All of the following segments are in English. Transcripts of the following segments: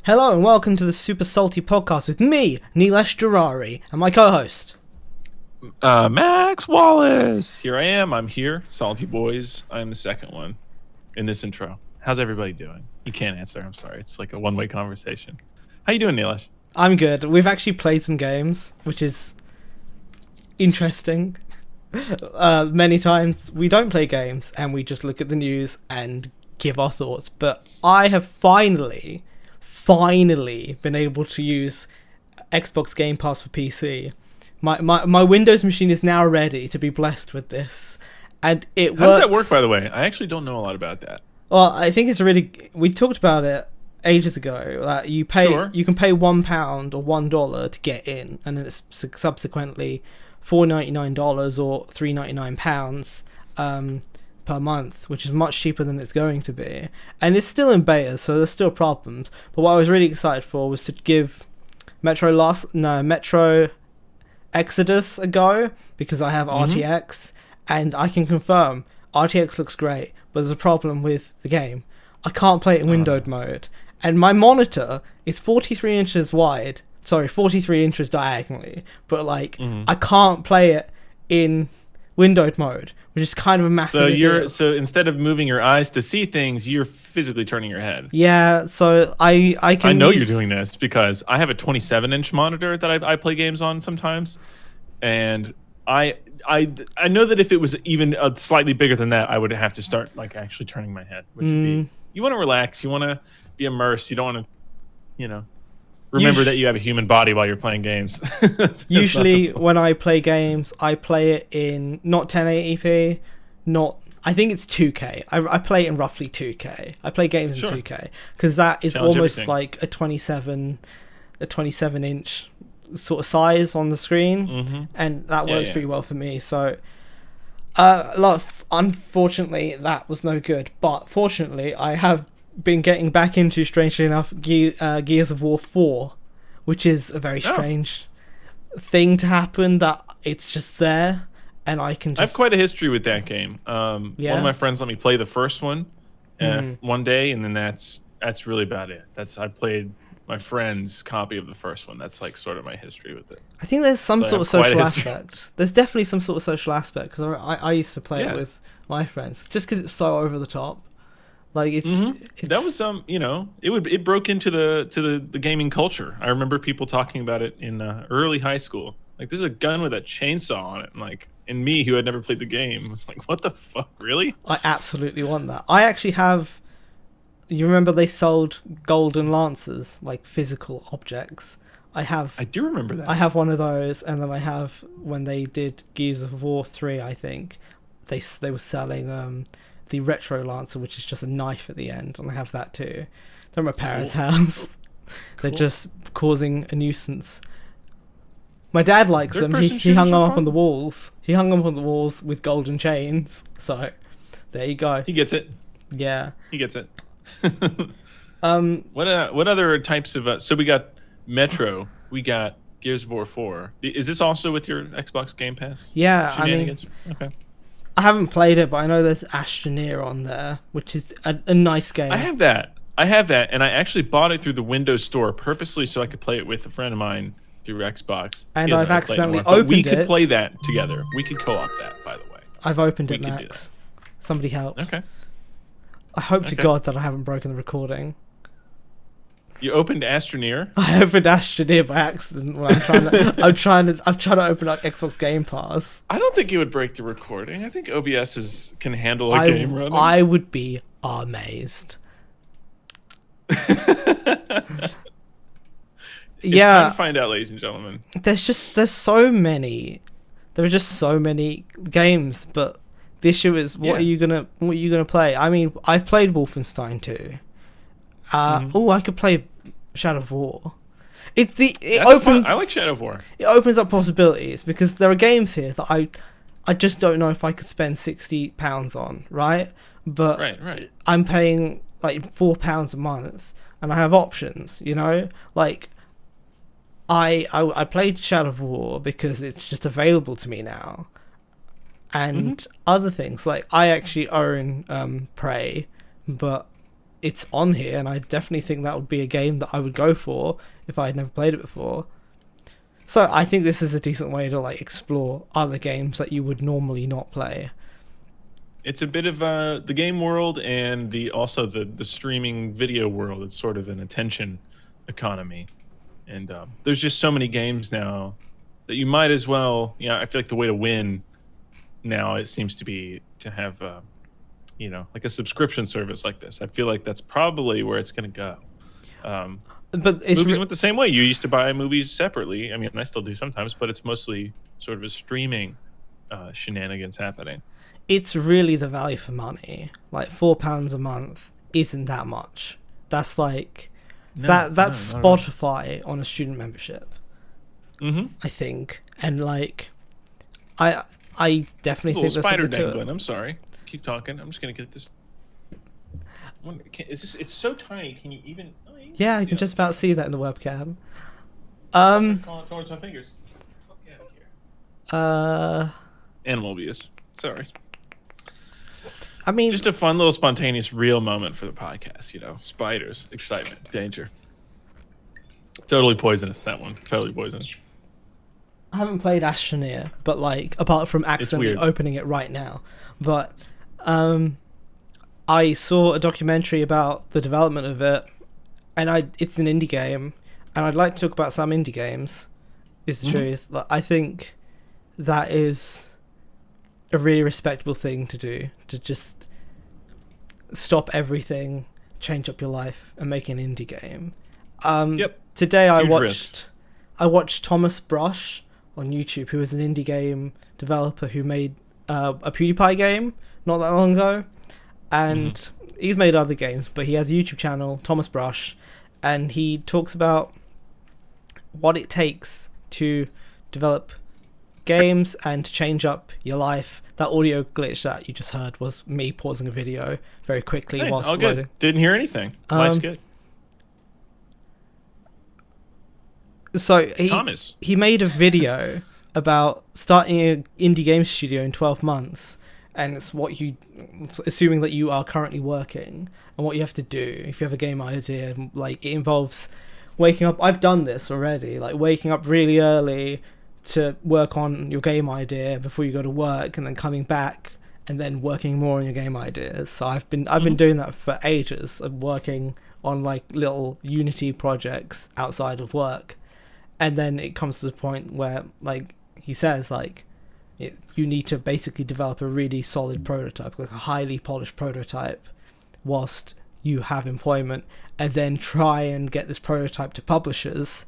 Hello and welcome to the Super Salty Podcast with me, Nilesh Durari, and my co-host. Max Wallace. Here I am. I'm here. Salty Boys. I'm the second one in this intro. How's everybody doing? You can't answer. I'm sorry. It's like a one-way conversation. How you doing, Nilesh? I'm good. We've actually played some games, which is interesting. Many times we don't play games and we just look at the news and give our thoughts. But I have finally been able to use Xbox Game Pass for PC. My Windows machine is now ready to be blessed with this, and it works. How does that work, by the way? I actually don't know a lot about that. Well, I think it's we talked about it ages ago, that you can pay £1 or $1 to get in, and then it's subsequently $4.99 or £3.99 per month, which is much cheaper than it's going to be, and it's still in beta, so there's still problems. But what I was really excited for was to give Metro Exodus a go, because I have RTX, and I can confirm RTX looks great, but there's a problem with the game. I can't play it in windowed mode, and my monitor is 43 inches wide, 43 inches diagonally, but I can't play it in windowed mode, which is kind of a massive So instead of moving your eyes to see things, you're physically turning your head. Yeah, so I know you're doing this because I have a 27-inch monitor that I play games on sometimes, and I know that if it was even slightly bigger than that, I would have to start actually turning my head, which would be, you want to relax, you want to be immersed, you don't want to, remember that you have a human body while you're playing games. Usually when I play games, I play it in not 1080p, I think it's 2K. I play it in roughly 2K. I play games in 2K because that is almost like a 27-inch sort of size on the screen, and that works pretty well for me. So unfortunately that was no good, but fortunately I have been getting back into, strangely enough, Gears of War 4, which is a very strange thing to happen, that it's just there and I can just... I have quite a history with that game. One of my friends let me play the first one one day, and then that's really about it. I played my friend's copy of the first one. That's sort of my history with it. I think there's some sort of social aspect. There's definitely some sort of social aspect, because I used to play it with my friends just because it's so over the top. It's that was it broke into the gaming culture. I remember people talking about it in early high school. There's a gun with a chainsaw on it, and me, who had never played the game, was like, what the fuck, really? I absolutely want that. I actually have... You remember they sold golden lancers, physical objects? I do remember that. I have one of those, and then I have, when they did Gears of War 3, I think, they were selling the retro lancer, which is just a knife at the end, and I have that too. They're at my parents' house. They're just causing a nuisance. My dad likes them. He hung them up on the walls. He hung them on the walls with golden chains. So there you go. He gets it. Yeah, he gets it. What other types of so we got Metro, we got Gears of War 4. Is this also with your Xbox Game Pass? Yeah, okay. I haven't played it, but I know there's Astroneer on there, which is a nice game. I have that, and I actually bought it through the Windows Store purposely so I could play it with a friend of mine through Xbox. And I've accidentally opened it. We could play that together. We could co-op that, by the way. I've opened it, Max. Somebody help. Okay. I hope to God that I haven't broken the recording. You opened Astroneer? I opened Astroneer by accident when I'm trying to open up Xbox Game Pass. I don't think it would break the recording. I think OBS can handle a game running. I would be amazed. It's time to find out, ladies and gentlemen. There are just so many games, but the issue is, what are you gonna play? I mean, I've played Wolfenstein 2. I could play Shadow of War. I like Shadow of War. It opens up possibilities, because there are games here that I just don't know if I could spend £60 on, right? But right. I'm paying £4 a month, and I have options. I played Shadow of War because it's just available to me now, and other things I actually own Prey, but it's on here, and I definitely think that would be a game that I would go for if I had never played it before. So I think this is a decent way to like explore other games that you would normally not play. It's a bit of the game world and also the streaming video world. It's sort of an attention economy, and there's just so many games now that you might as well. I feel like the way to win now, it seems to be to have like a subscription service like this. I feel like that's probably where it's going to go. But movies went the same way. You used to buy movies separately. I mean, I still do sometimes, but it's mostly sort of a streaming shenanigans happening. It's really the value for money. Like £4 a month isn't that much. That's like that's Spotify on a student membership. Mm-hmm. I think, and like, I definitely think there's spider dangling. I'm sorry. Keep talking. I'm just gonna get this. It's so tiny. Can you even? Yeah, you can just about see that in the webcam. Calling towards my fingers. Get out of here. Animal abuse. Sorry. I mean, just a fun little spontaneous real moment for the podcast. Spiders, excitement, danger. Totally poisonous, that one. Totally poisonous. I haven't played Astroneer, but like, apart from accidentally opening it right now. But I saw a documentary about the development of it, and it's an indie game, and I'd like to talk about some indie games, is the truth. Like, I think that is a really respectable thing to do, to just stop everything, change up your life, and make an indie game. Today I watched Thomas Brush on YouTube, who is an indie game developer who made a PewDiePie game not that long ago, and he's made other games, but he has a YouTube channel, Thomas Brush, and he talks about what it takes to develop games and to change up your life. That audio glitch that you just heard was me pausing a video very quickly whilst all good. loading. Didn't hear anything. Life's good. So he made a video about starting an indie game studio in 12 months, and it's assuming that you are currently working, and what you have to do if you have a game idea. Like, it involves waking up. I've done this already, like waking up really early to work on your game idea before you go to work, and then coming back and then working more on your game ideas. So I've been doing that for ages. I'm working on like little Unity projects outside of work, and then it comes to the point where, like he says, like you need to basically develop a really solid prototype, like a highly polished prototype, whilst you have employment, and then try and get this prototype to publishers,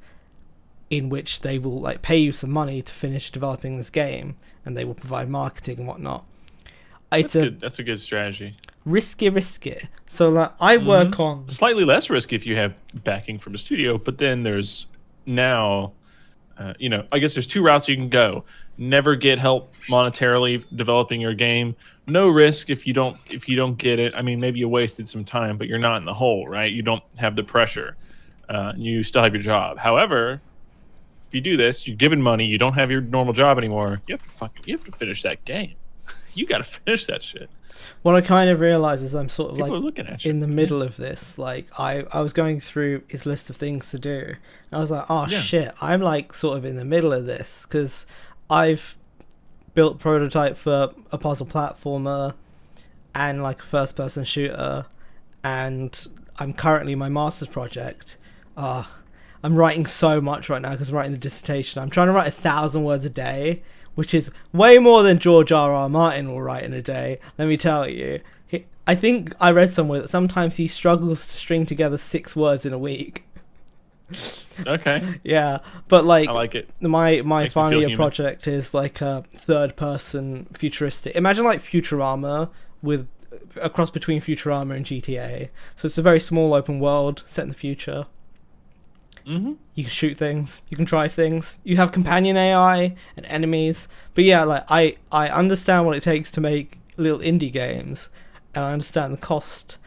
in which they will like pay you some money to finish developing this game, and they will provide marketing and whatnot. That's a good strategy. Risky. So like, I work on slightly less risky if you have backing from a studio, but then there's now, I guess there's two routes you can go. Never get help monetarily developing your game. No risk if you don't get it. I mean, maybe you wasted some time, but you're not in the hole, right? You don't have the pressure. You still have your job. However, if you do this, you're given money, you don't have your normal job anymore, you have to finish that game. You got to finish that shit. What I kind of realize is I'm sort of People like are looking at you. in the middle of this. Like I was going through his list of things to do, and I was like, shit, I'm like sort of in the middle of this, because I've built prototype for a puzzle platformer and like a first person shooter, and I'm currently my master's project. I'm writing so much right now because I'm writing the dissertation. I'm trying to write 1,000 words a day, which is way more than George R.R. Martin will write in a day, let me tell you. I think I read somewhere that sometimes he struggles to string together 6 words in a week. Okay. Yeah, but like, I like it. My final year project is like a third-person futuristic. Imagine like Futurama with a cross between Futurama and GTA. So it's a very small open world set in the future. Mm-hmm. You can shoot things, you can try things, you have companion AI and enemies. But yeah, like I understand what it takes to make little indie games, and I understand the cost.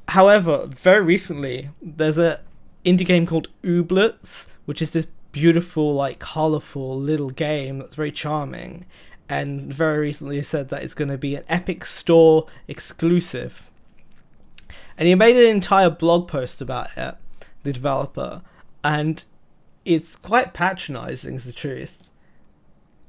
However, very recently there's a indie game called Ooblets, which is this beautiful, like colourful little game that's very charming, and very recently said that it's going to be an Epic Store exclusive. And he made an entire blog post about it, the developer, and it's quite patronizing, is the truth.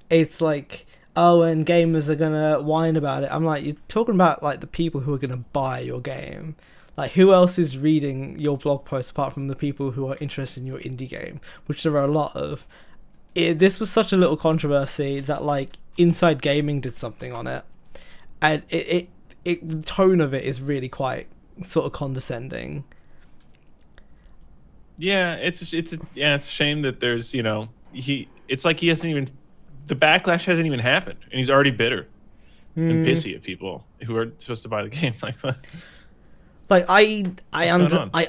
It's like, oh, and gamers are gonna whine about it. I'm like, you're talking about like the people who are gonna buy your game. Like, who else is reading your blog post apart from the people who are interested in your indie game, which there are a lot of. This was such a little controversy that like Inside Gaming did something on it, and the tone of it is really quite sort of condescending. Yeah, it's a shame that there's, it's like he hasn't even, the backlash hasn't even happened, and he's already bitter and pissy at people who are supposed to buy the game. Like I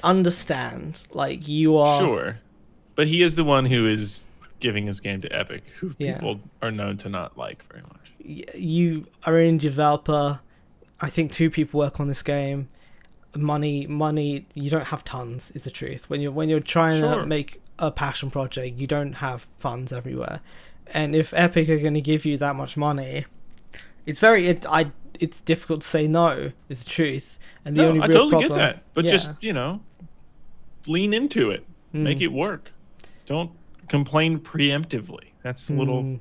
understand. Like, you are sure, but he is the one who is giving his game to Epic, who people are known to not like very much. You are an indie developer. I think 2 people work on this game. Money. You don't have tons. Is the truth. When you're trying to make a passion project, you don't have funds everywhere. And if Epic are going to give you that much money, it's difficult to say no. Is the truth. And the only real totally problem, get that. But just lean into it. Make it work. Don't complain preemptively. That's a little.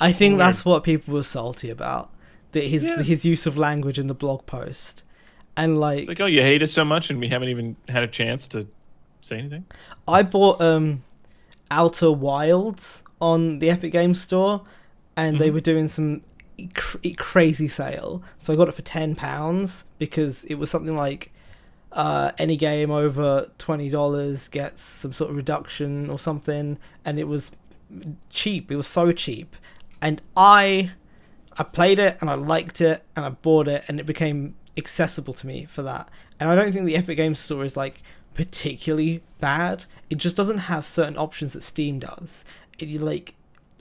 I think weird. That's what people were salty about. That his use of language in the blog post, and like, it's like, oh, you hate us so much, and we haven't even had a chance to say anything. I bought Outer Wilds on the Epic Games Store, and they were doing some crazy sale, so I got it for £10 because it was something like any game over $20 gets some sort of reduction or something, and it was cheap. It was so cheap, and I played it and I liked it and I bought it, and it became accessible to me for that. And I don't think the Epic Games Store is like particularly bad. It just doesn't have certain options that Steam does. Like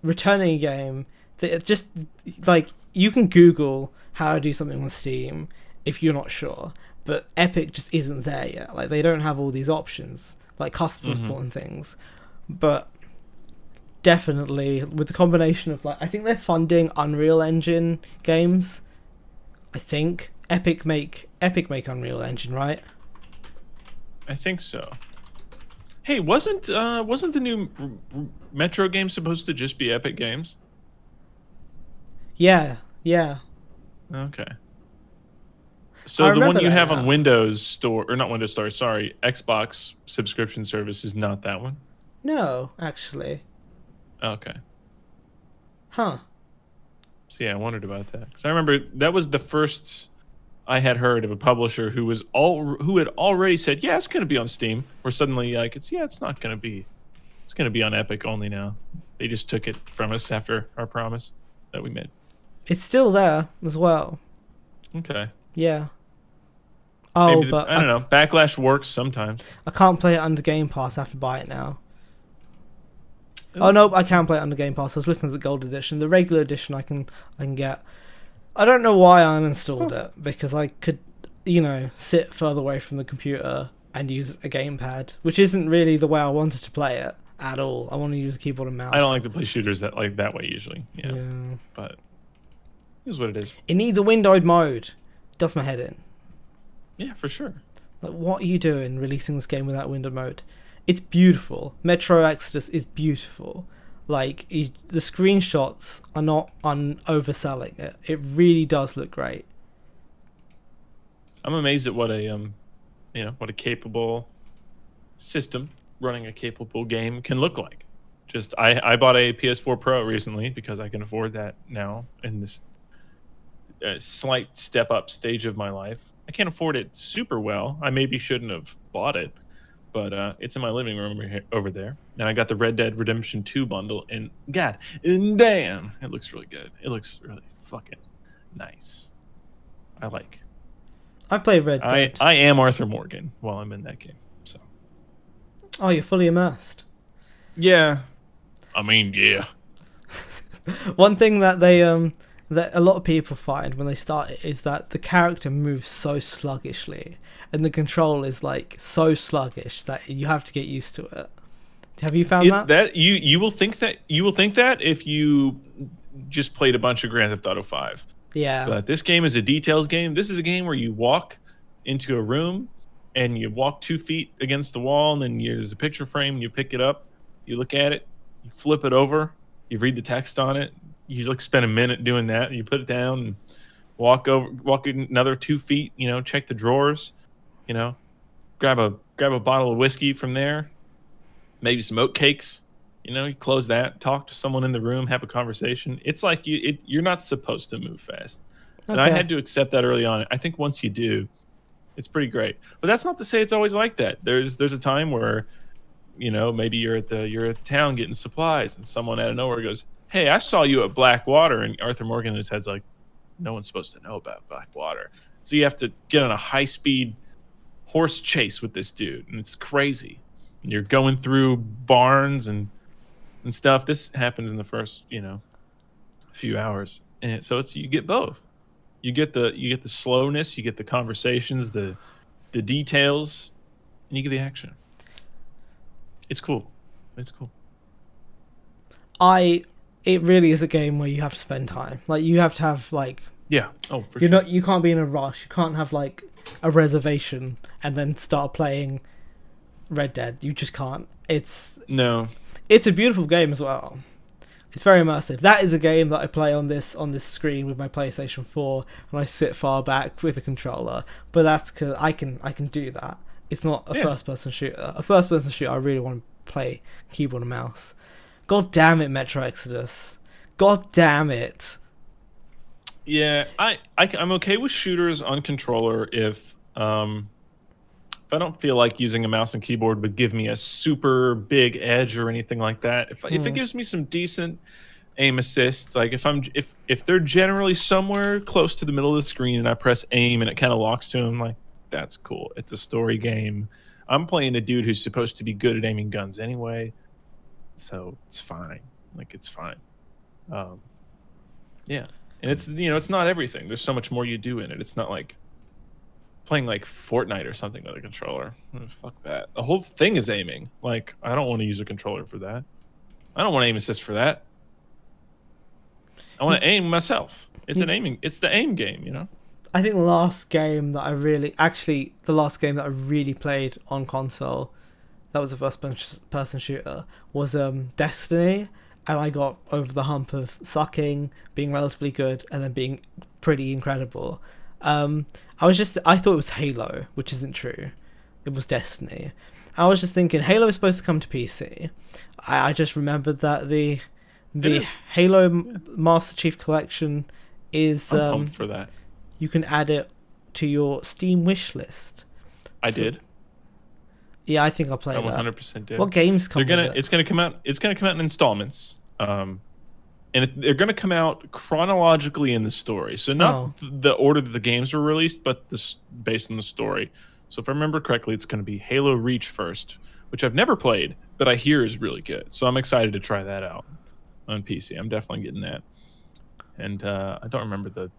returning a game. Just like, you can Google how to do something on Steam if you're not sure, but Epic just isn't there yet. Like, they don't have all these options, like custom support and things. But definitely with the combination of, like, I think they're funding Unreal Engine games. I think Epic make Unreal Engine, right? I think so. Hey, wasn't the new Metro game supposed to just be Epic Games? Yeah. Okay. So the one you have on Windows Store, or not Windows Store, sorry, Xbox subscription service is not that one? No, actually. Okay. Huh. So yeah, I wondered about that. Because I remember that was the first I had heard of a publisher who had already said, yeah, it's going to be on Steam. Where suddenly, like, it's not going to be. It's going to be on Epic only now. They just took it from us after our promise that we made. It's still there as well. Okay. Yeah. Oh, but I don't know. Backlash works sometimes. I can't play it under Game Pass. I have to buy it now. Oh no, I can play it under Game Pass. I was looking at the Gold Edition. The regular edition I can get. I don't know why I uninstalled it, because I could, sit further away from the computer and use a gamepad, which isn't really the way I wanted to play it at all. I want to use a keyboard and mouse. I don't like to play shooters that way usually. Yeah. But here's what it is. It needs a windowed mode. It does my head in. Yeah, for sure. Like, what are you doing releasing this game without windowed mode? It's beautiful. Metro Exodus is beautiful. Like, the screenshots are not overselling it. It really does look great. I'm amazed at what a capable system running a capable game can look like. Just I bought a PS4 Pro recently because I can afford that now in this slight step up stage of my life. I can't afford it super well. I maybe shouldn't have bought it, but it's in my living room over there. And I got the Red Dead Redemption 2 bundle, and God, and damn, it looks really good. It looks really fucking nice. I play Red Dead. I am Arthur Morgan while I'm in that game. So. Oh, you're fully immersed. Yeah. I mean, yeah. One thing that that a lot of people find when they start it is that the character moves so sluggishly, and the control is like so sluggish that you have to get used to it. Have you found that you will think that if you just played a bunch of Grand Theft Auto 5. Yeah. But this game is a details game. This is a game where you walk into a room, and you walk 2 feet against the wall, and then there's a picture frame, and you pick it up, you look at it, you flip it over, you read the text on it, you like spend a minute doing that, and you put it down and walk another 2 feet, check the drawers, grab a bottle of whiskey from there, maybe some oat cakes, you close that, talk to someone in the room, have a conversation. It's like you're not supposed to move fast. Okay. And I had to accept that early on. I think once you do, it's pretty great. But that's not to say it's always like that. There's a time where, maybe you're at the town getting supplies, and someone out of nowhere goes, "Hey, I saw you at Blackwater," and Arthur Morgan in his head's like, "No one's supposed to know about Blackwater." So you have to get on a high-speed horse chase with this dude, and it's crazy. And you're going through barns and stuff. This happens in the first, few hours, and so you get both. You get the slowness, you get the conversations, the details, and you get the action. It's cool. It's cool. It really is a game where you have to spend time. Like, you have to have yeah. Oh, for sure. You can't be in a rush. You can't have a reservation and then start playing Red Dead. You just can't. It's a beautiful game as well. It's very immersive. That is a game that I play on this screen with my PlayStation 4, and I sit far back with a controller. But that's because I can do that. It's not a first-person shooter. A first-person shooter, I really want to play keyboard and mouse. God damn it, Metro Exodus. God damn it. Yeah, I'm okay with shooters on controller if I don't feel like using a mouse and keyboard would give me a super big edge or anything like that. If it gives me some decent aim assists, like if they're generally somewhere close to the middle of the screen and I press aim and it kind of locks to them, like, that's cool. It's a story game. I'm playing a dude who's supposed to be good at aiming guns anyway, so it's fine. It's fine. Yeah, and it's it's not everything. There's so much more you do in it. It's not like playing Fortnite or something with a controller. Fuck that. The whole thing is aiming. I don't want to use a controller for that. I don't want to aim assist for that. I want to aim myself. It's the aim game, I think the last game that I really played on console, that was a first-person shooter, was Destiny, and I got over the hump of sucking, being relatively good, and then being pretty incredible. I thought it was Halo, which isn't true. It was Destiny. I was just thinking Halo is supposed to come to PC. I just remembered that the Halo Master Chief Collection is I'm pumped for that. You can add it to your Steam wish list. I did. Yeah, I think I'll play that. 100% did. What games come with it? It's gonna come out in installments. And they're going to come out chronologically in the story. So not the order that the games were released, but based on the story. So if I remember correctly, it's going to be Halo Reach first, which I've never played, but I hear is really good. So I'm excited to try that out on PC. I'm definitely getting that. And I don't remember the...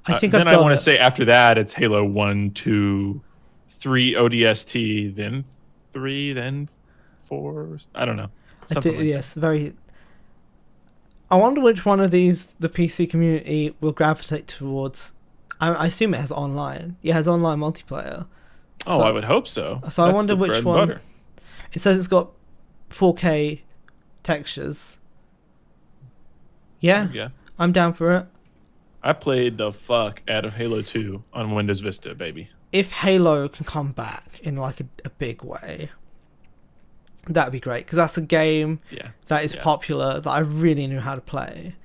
I want to say after that, it's Halo 1, 2, 3 ODST, then 3, then 4. I don't know. Yes, very... I wonder which one of these the PC community will gravitate towards. I assume it has online. Yeah, it has online multiplayer. So, I would hope so. So I wonder which one. Butter. It says it's got 4K textures. Yeah, I'm down for it. I played the fuck out of Halo 2 on Windows Vista, baby. If Halo can come back in a big way, that'd be great, because that's a game that is popular, that I really knew how to play.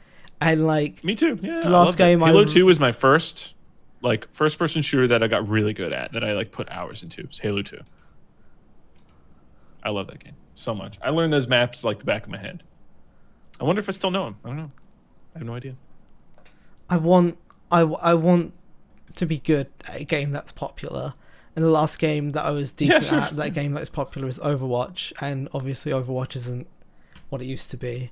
And me too. Yeah, the last game Halo 2 was my first first-person shooter that I got really good at, that I put hours into. It was Halo 2. I love that game so much. I learned those maps the back of my head. I wonder if I still know them. I don't know. I have no idea. I want to be good at a game that's popular. And the last game that I was decent at, that game that is popular, is Overwatch. And obviously Overwatch isn't what it used to be.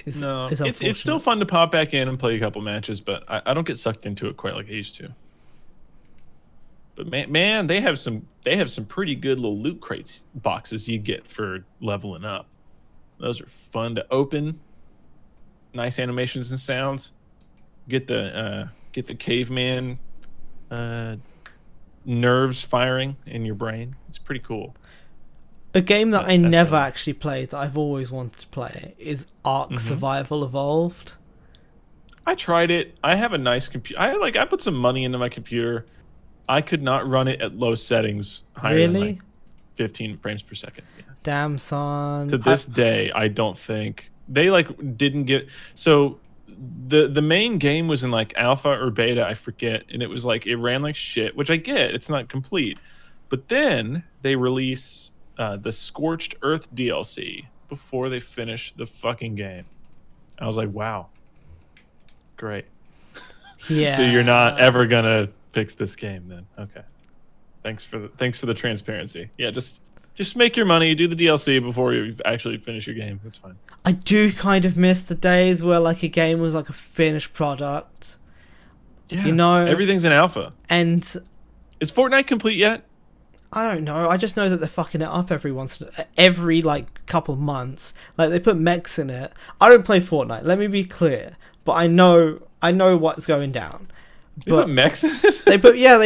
It's still fun to pop back in and play a couple matches, but I don't get sucked into it quite like I used to. But man, they have some pretty good little loot crates boxes you get for leveling up. Those are fun to open. Nice animations and sounds. Get the caveman nerves firing in your brain. It's pretty cool. A game that I never actually played that I've always wanted to play is Ark Survival Evolved. I tried it. I have a nice computer. I put some money into my computer. I could not run it at low settings higher than like 15 frames per second. Yeah. Damn, son. To this day, I don't think they didn't get so. The main game was in like alpha or beta, I forget, and it was like it ran like shit, which I get. It's not complete, but then they release the Scorched Earth DLC before they finish the fucking game. I was like, wow, great. Yeah. So you're not ever gonna fix this game then? Okay. Thanks for the transparency. Yeah, just make your money, do the DLC before you actually finish your game. That's fine. I do kind of miss the days where like a game was like a finished product. Yeah. You know, everything's in alpha. And is Fortnite complete yet? I don't know. I just know that they're fucking it up every like couple months. Like they put mechs in it. I don't play Fortnite. Let me be clear. But I know what's going down. They put mechs in it? They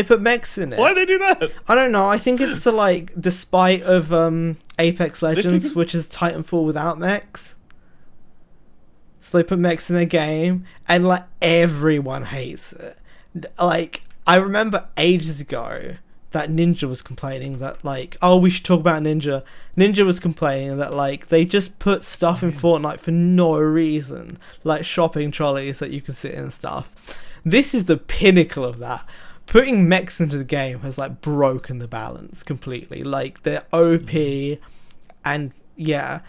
put mechs in it. Why do they do that? I don't know. I think it's to like despite of Apex Legends, which is Titanfall without mechs. So they put mechs in the game, and like everyone hates it. Like I remember ages ago that Ninja was complaining that like, oh, we should talk about Ninja. Ninja was complaining that like they just put stuff in Fortnite for no reason, like shopping trolleys that you can sit in and stuff. This is the pinnacle of that. Putting mechs into the game has like broken the balance completely. Like they're OP, and yeah,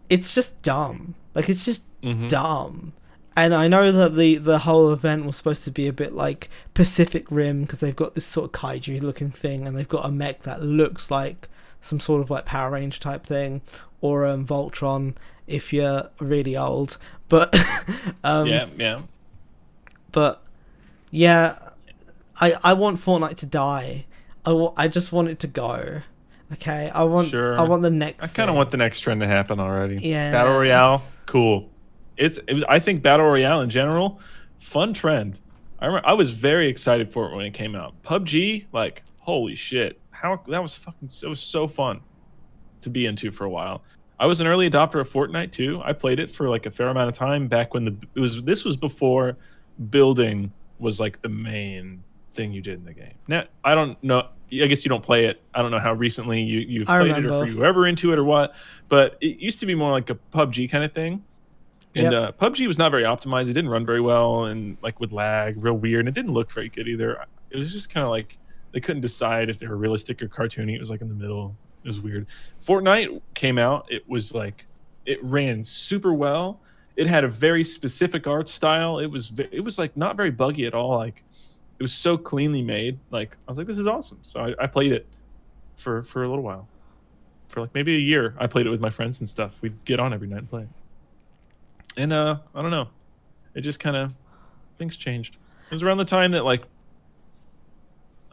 it's just dumb. Like it's just dumb. And I know that the whole event was supposed to be a bit like Pacific Rim because they've got this sort of kaiju looking thing, and they've got a mech that looks like some sort of like Power Ranger type thing, or Voltron if you're really old. But yeah. But yeah, I want Fortnite to die. I just want it to go. Okay, I want the next. I kind of want the next trend to happen already. Yeah, Battle Royale, cool. I think Battle Royale in general, fun trend. I was very excited for it when it came out. PUBG, like holy shit, that was so fun to be into for a while. I was an early adopter of Fortnite too. I played it for like a fair amount of time back when this was before building was like the main thing you did in the game. Now I don't know. I guess you don't play it. I don't know how recently you've played it, or if you were ever into it or what. But it used to be more like a PUBG kind of thing. And PUBG was not very optimized. It didn't run very well, and like with lag, real weird. And it didn't look very good either. It was just kind of like they couldn't decide if they were realistic or cartoony. It was like in the middle. It was weird. Fortnite came out. It was like it ran super well. It had a very specific art style. It was like not very buggy at all. Like it was so cleanly made. Like I was like, this is awesome. So I played it for a little while, for like maybe a year. I played it with my friends and stuff. We'd get on every night and play it. And I don't know, it just kind of things changed. It was around the time that like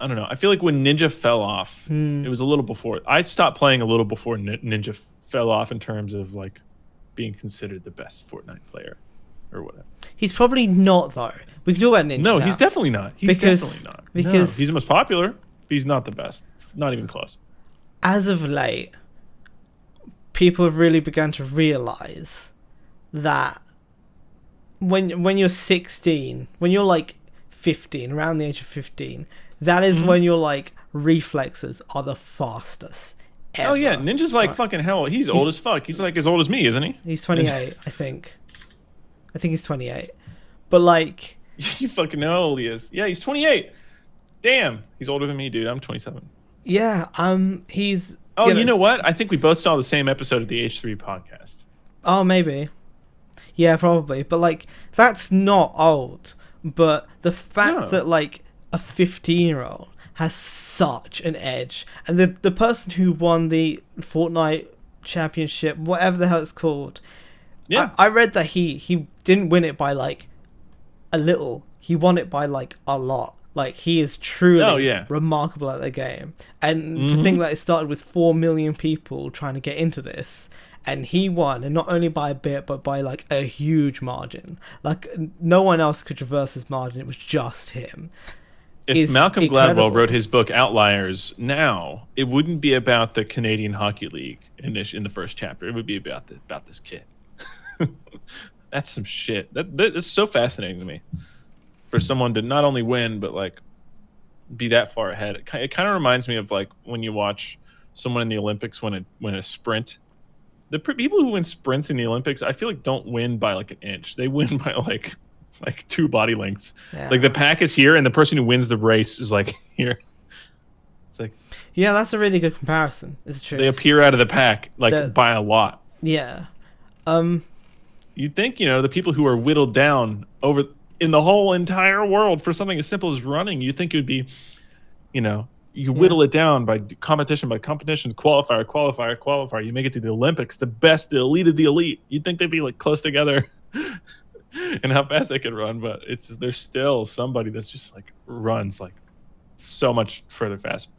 I don't know. I feel like when Ninja fell off, it was a little before. I stopped playing a little before Ninja fell off in terms of like being considered the best Fortnite player or whatever. He's probably not though. We can talk about Ninja. No, now. He's definitely not. Because he's the most popular. But he's not the best. Not even close. As of late, people have really begun to realize that when you're 16, when you're like 15, around the age of 15, that is when your like reflexes are the fastest ever. Oh yeah, Ninja's like fucking hell. He's old as fuck. He's like as old as me, isn't he? He's 28, I think. I think he's 28. But like you fucking know how old he is. Yeah, he's 28. Damn, he's older than me, dude. I'm 27. Yeah, he's you know what? I think we both saw the same episode of the H3 podcast. Oh, maybe. Yeah, probably. But, like, that's not old. But the fact that, like, a 15-year-old has such an edge. And the person who won the Fortnite championship, whatever the hell it's called, I read that he didn't win it by, like, a little. He won it by, like, a lot. Like, he is truly remarkable at the game. And to think that it started with 4 million people trying to get into this, and he won, and not only by a bit, but by, like, a huge margin. Like, no one else could traverse his margin. It was just him. If Malcolm Gladwell wrote his book Outliers now, it wouldn't be about the Canadian Hockey League in the first chapter. It would be about this kid. That's some shit. That's so fascinating to me. For someone to not only win, but like be that far ahead. It kind of reminds me of like when you watch someone in the Olympics win a sprint. The people who win sprints in the Olympics, I feel like don't win by like an inch. They win by like 2 body lengths. Yeah. Like the pack is here and the person who wins the race is like here. It's like, yeah, that's a really good comparison. It's true. They appear out of the pack by a lot. Yeah. You'd think, the people who are whittled down over in the whole entire world for something as simple as running, you'd think it would be, you whittle it down by competition, qualifier. You make it to the Olympics, the elite of the elite. You'd think they'd be like close together and how fast they can run, but there's still somebody that's just like runs like so much further fast,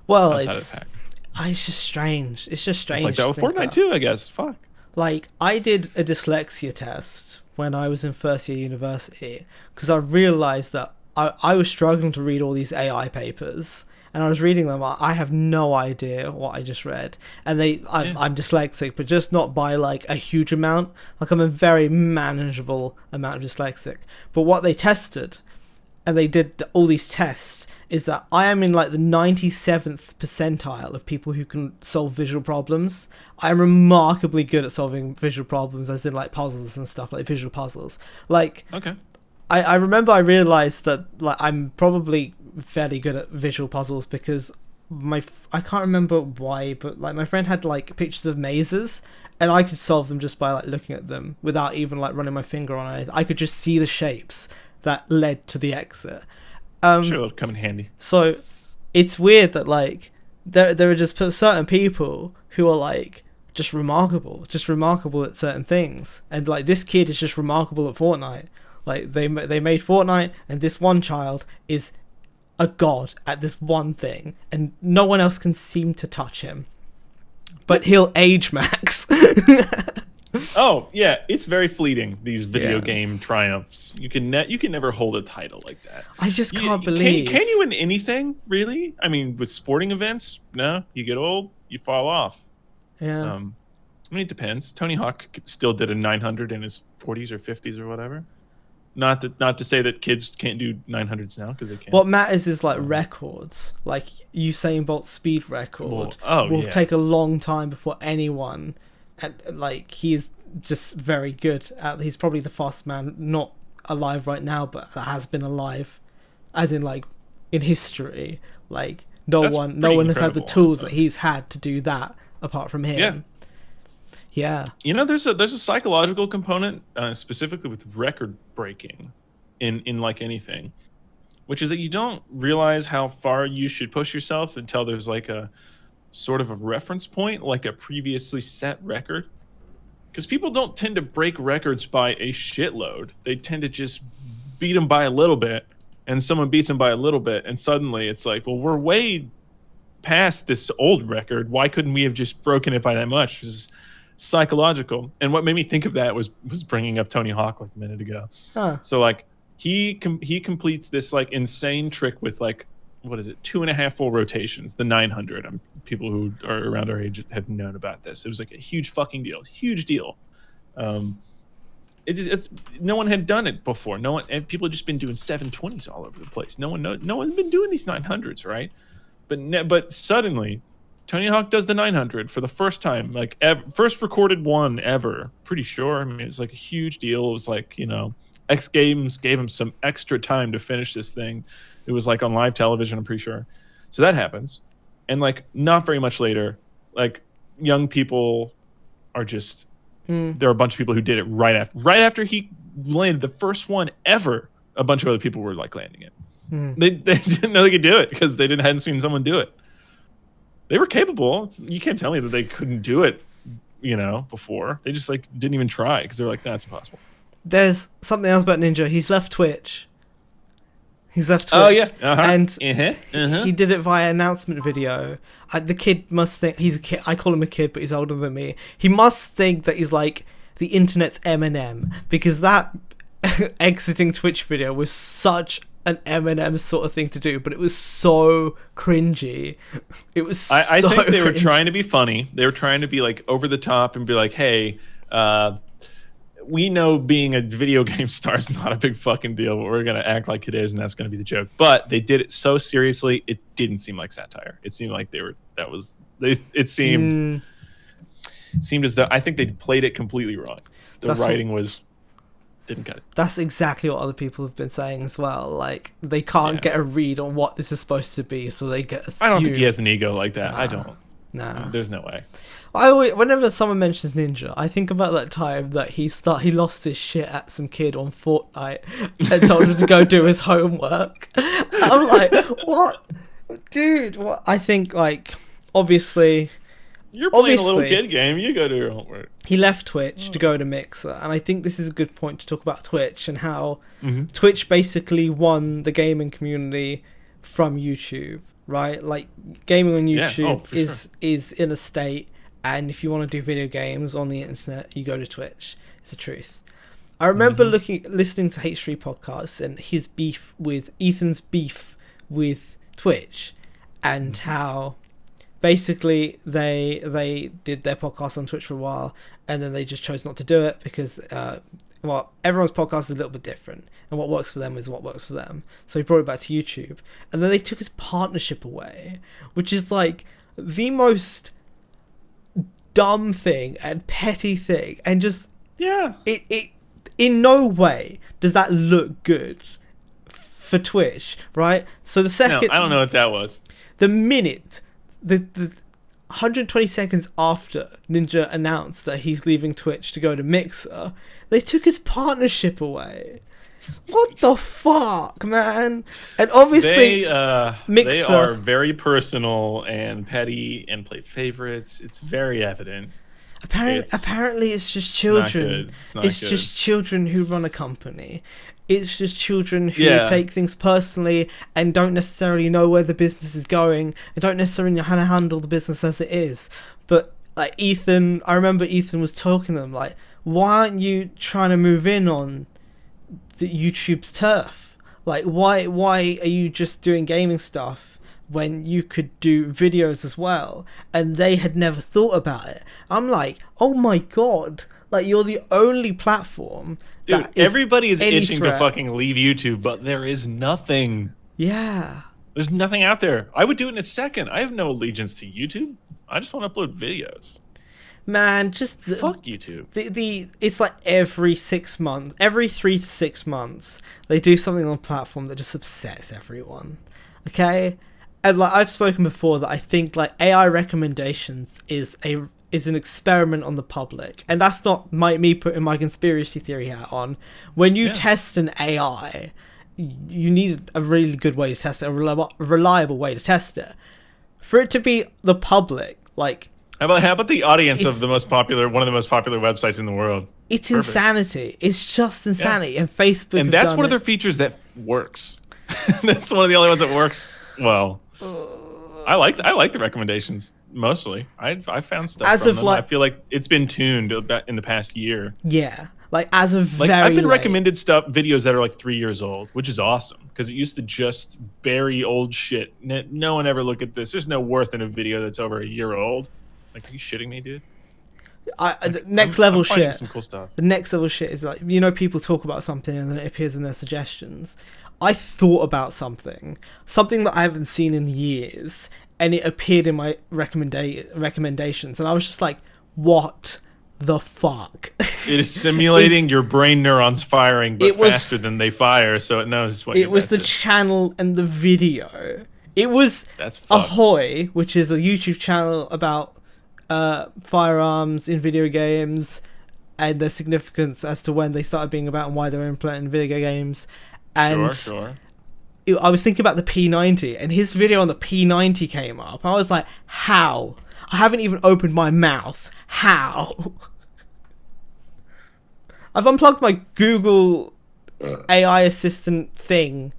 Well, it's just strange. It's just strange. It's like that with Fortnite too, I guess. Fuck. Like, I did a dyslexia test when I was in first year university because I realized that I was struggling to read all these AI papers, and I was reading them. I have no idea what I just read, and I'm dyslexic, but just not by like a huge amount. Like, I'm a very manageable amount of dyslexic. But what they tested, and they did all these tests, is that I am in like the 97th percentile of people who can solve visual problems. I am remarkably good at solving visual problems, as in like puzzles and stuff, like visual puzzles. Like, okay. I remember I realized that like I'm probably fairly good at visual puzzles because I can't remember why, but like my friend had like pictures of mazes and I could solve them just by like looking at them without even like running my finger on anything. I could just see the shapes that led to the exit. Sure, it'll come in handy. So it's weird that like there are just certain people who are like just remarkable at certain things, and like this kid is just remarkable at Fortnite. Like they made Fortnite, and this one child is a god at this one thing, and no one else can seem to touch him. But he'll age max. Oh yeah, it's very fleeting. These video game triumphs. You can never hold a title like that. I just can't believe. Can you win anything really? I mean, with sporting events, no. You get old, you fall off. Yeah. I mean, it depends. Tony Hawk still did a 900 in his 40s or 50s or whatever. Not to say that kids can't do 900s now, because they can. What matters is like records. Like Usain Bolt's speed record will take a long time before anyone. And like he's just very good at. He's probably the fastest man not alive right now, but that has been alive, as in like in history. Like no one has had the tools that he's had to do that apart from him. Yeah. There's a psychological component specifically with record breaking in like anything, which is that you don't realize how far you should push yourself until there's like a sort of a reference point, like a previously set record. Because people don't tend to break records by a shitload. They tend to just beat them by a little bit, and someone beats them by a little bit, and suddenly it's like, well, we're way past this old record. Why couldn't we have just broken it by that much? This is psychological. And what made me think of that was bringing up Tony Hawk like a minute ago. So like he completes this like insane trick with like, what is it, 2.5 full rotations, the 900. People who are around our age have known about this. It was like a huge fucking deal. Huge deal. It's no one had done it before. And people had just been doing 720s all over the place. No one's been doing these 900s, right? But suddenly Tony Hawk does the 900 for the first time, like first recorded one ever. Pretty sure. I mean, it was like a huge deal. It was like, X Games gave him some extra time to finish this thing. It was like on live television, I'm pretty sure. So that happens. And like not very much later, like young people are just, there are a bunch of people who did it right after he landed the first one ever. A bunch of other people were like landing it. They didn't know they could do it because they hadn't seen someone do it. They were capable. You can't tell me that they couldn't do it, before. They just like didn't even try because they're like, that's impossible. There's something else about Ninja. He's left Twitch. Oh yeah, and he did it via announcement video. The kid must think he's a kid. I call him a kid, but he's older than me. He must think that he's like the internet's Eminem, because that exiting Twitch video was such an Eminem sort of thing to do, but it was so cringy. It was. I think they were trying to be funny. They were trying to be like over the top and be like, "Hey, we know being a video game star is not a big fucking deal, but we're gonna act like it is, and that's gonna be the joke." But they did it so seriously, it didn't seem like satire. It seemed like it seemed as though I think they played it completely wrong. The writing didn't get it. That's exactly what other people have been saying as well. Like, they can't get a read on what this is supposed to be, so they get assumed. I don't think he has an ego like that. I don't. Nah. There's no way. Whenever someone mentions Ninja, I think about that time that he lost his shit at some kid on Fortnite and told him to go do his homework. I'm like, what? Dude, what? I think, like, obviously... You're playing a little kid game. You go do your homework. He left Twitch to go to Mixer, and I think this is a good point to talk about Twitch and how Twitch basically won the gaming community from YouTube, right? Like, gaming on YouTube is in a state, and if you want to do video games on the internet, you go to Twitch. It's the truth. I remember listening to H3 podcasts and Ethan's beef with Twitch, and how basically they did their podcast on Twitch for a while, and then they just chose not to do it because everyone's podcast is a little bit different, and what works for them is what works for them. So he brought it back to YouTube, and then they took his partnership away, which is like the most dumb thing and petty thing, and just it in no way does that look good for Twitch, right? So the second, I don't know what that was. The minute the 120 seconds after Ninja announced that he's leaving Twitch to go to Mixer, they took his partnership away. What the fuck, man? And obviously, Mixer, they are very personal and petty and play favorites. It's very evident. Apparently, it's just children. It's just children who run a company. It's just children who take things personally and don't necessarily know where the business is going and don't necessarily know how to handle the business as it is. But like Ethan, I remember Ethan was talking to them like, why aren't you trying to move in on the YouTube's turf? Like, why are you just doing gaming stuff when you could do videos as well? And they had never thought about it. I'm like, oh my god. Like, you're the only platform. Dude, everybody is itching to fucking leave YouTube, but there is nothing. Yeah. There's nothing out there. I would do it in a second. I have no allegiance to YouTube. I just want to upload videos. Man, just... fuck YouTube. It's like every 6 months, every 3 to 6 months, they do something on a platform that just upsets everyone. Okay? And like I've spoken before that I think like AI recommendations is an experiment on the public, and that's not me putting my conspiracy theory hat on. When you test an AI, you need a really good way to test it, a reliable way to test it. For it to be the public, like, how about the audience of one of the most popular websites in the world? It's perfect. Insanity. It's just insanity, and Facebook. And that's one of their features that works. That's one of the only ones that works well. I like the recommendations. Mostly, I found stuff from them. I feel like it's been tuned in the past year. Yeah, like as of I've been recommended videos that are like 3 years old, which is awesome because it used to just bury old shit. No one ever look at this. There's no worth in a video that's over a year old. Like, are you shitting me, dude? The next level shit. Some cool stuff. The next level shit is like, people talk about something and then it appears in their suggestions. I thought about something that I haven't seen in years, and it appeared in my recommendations, and I was just like, what the fuck? It is simulating your brain neurons firing, but faster than they fire, so it knows what it was the channel and the video. It was Ahoy, which is a YouTube channel about firearms in video games and their significance as to when they started being about and why they were implemented in video games. And sure. I was thinking about the P90, and his video on the P90 came up. I was like, how? I haven't even opened my mouth. How? I've unplugged my Google AI assistant thing.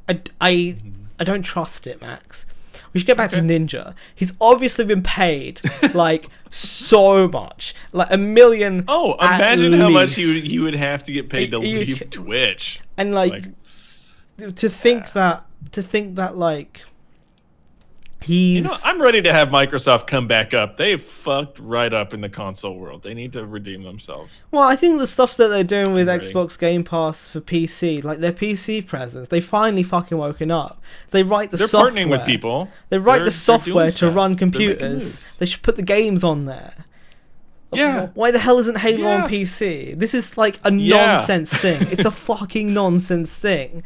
I don't trust it, Max. We should get back to Ninja. He's obviously been paid like so much, like $1 million. Oh, imagine how much he would have to get paid to leave Twitch. And like to think that like he's. I'm ready to have Microsoft come back up. They fucked right up in the console world. They need to redeem themselves. Well, I think the stuff that they're doing with Xbox Game Pass for PC, like their PC presence, they finally fucking woken up. They write the software. They're partnering with people. They write the software to run computers. They should put the games on there. Yeah. Why the hell isn't Halo on PC? This is like a nonsense thing. It's a fucking nonsense thing.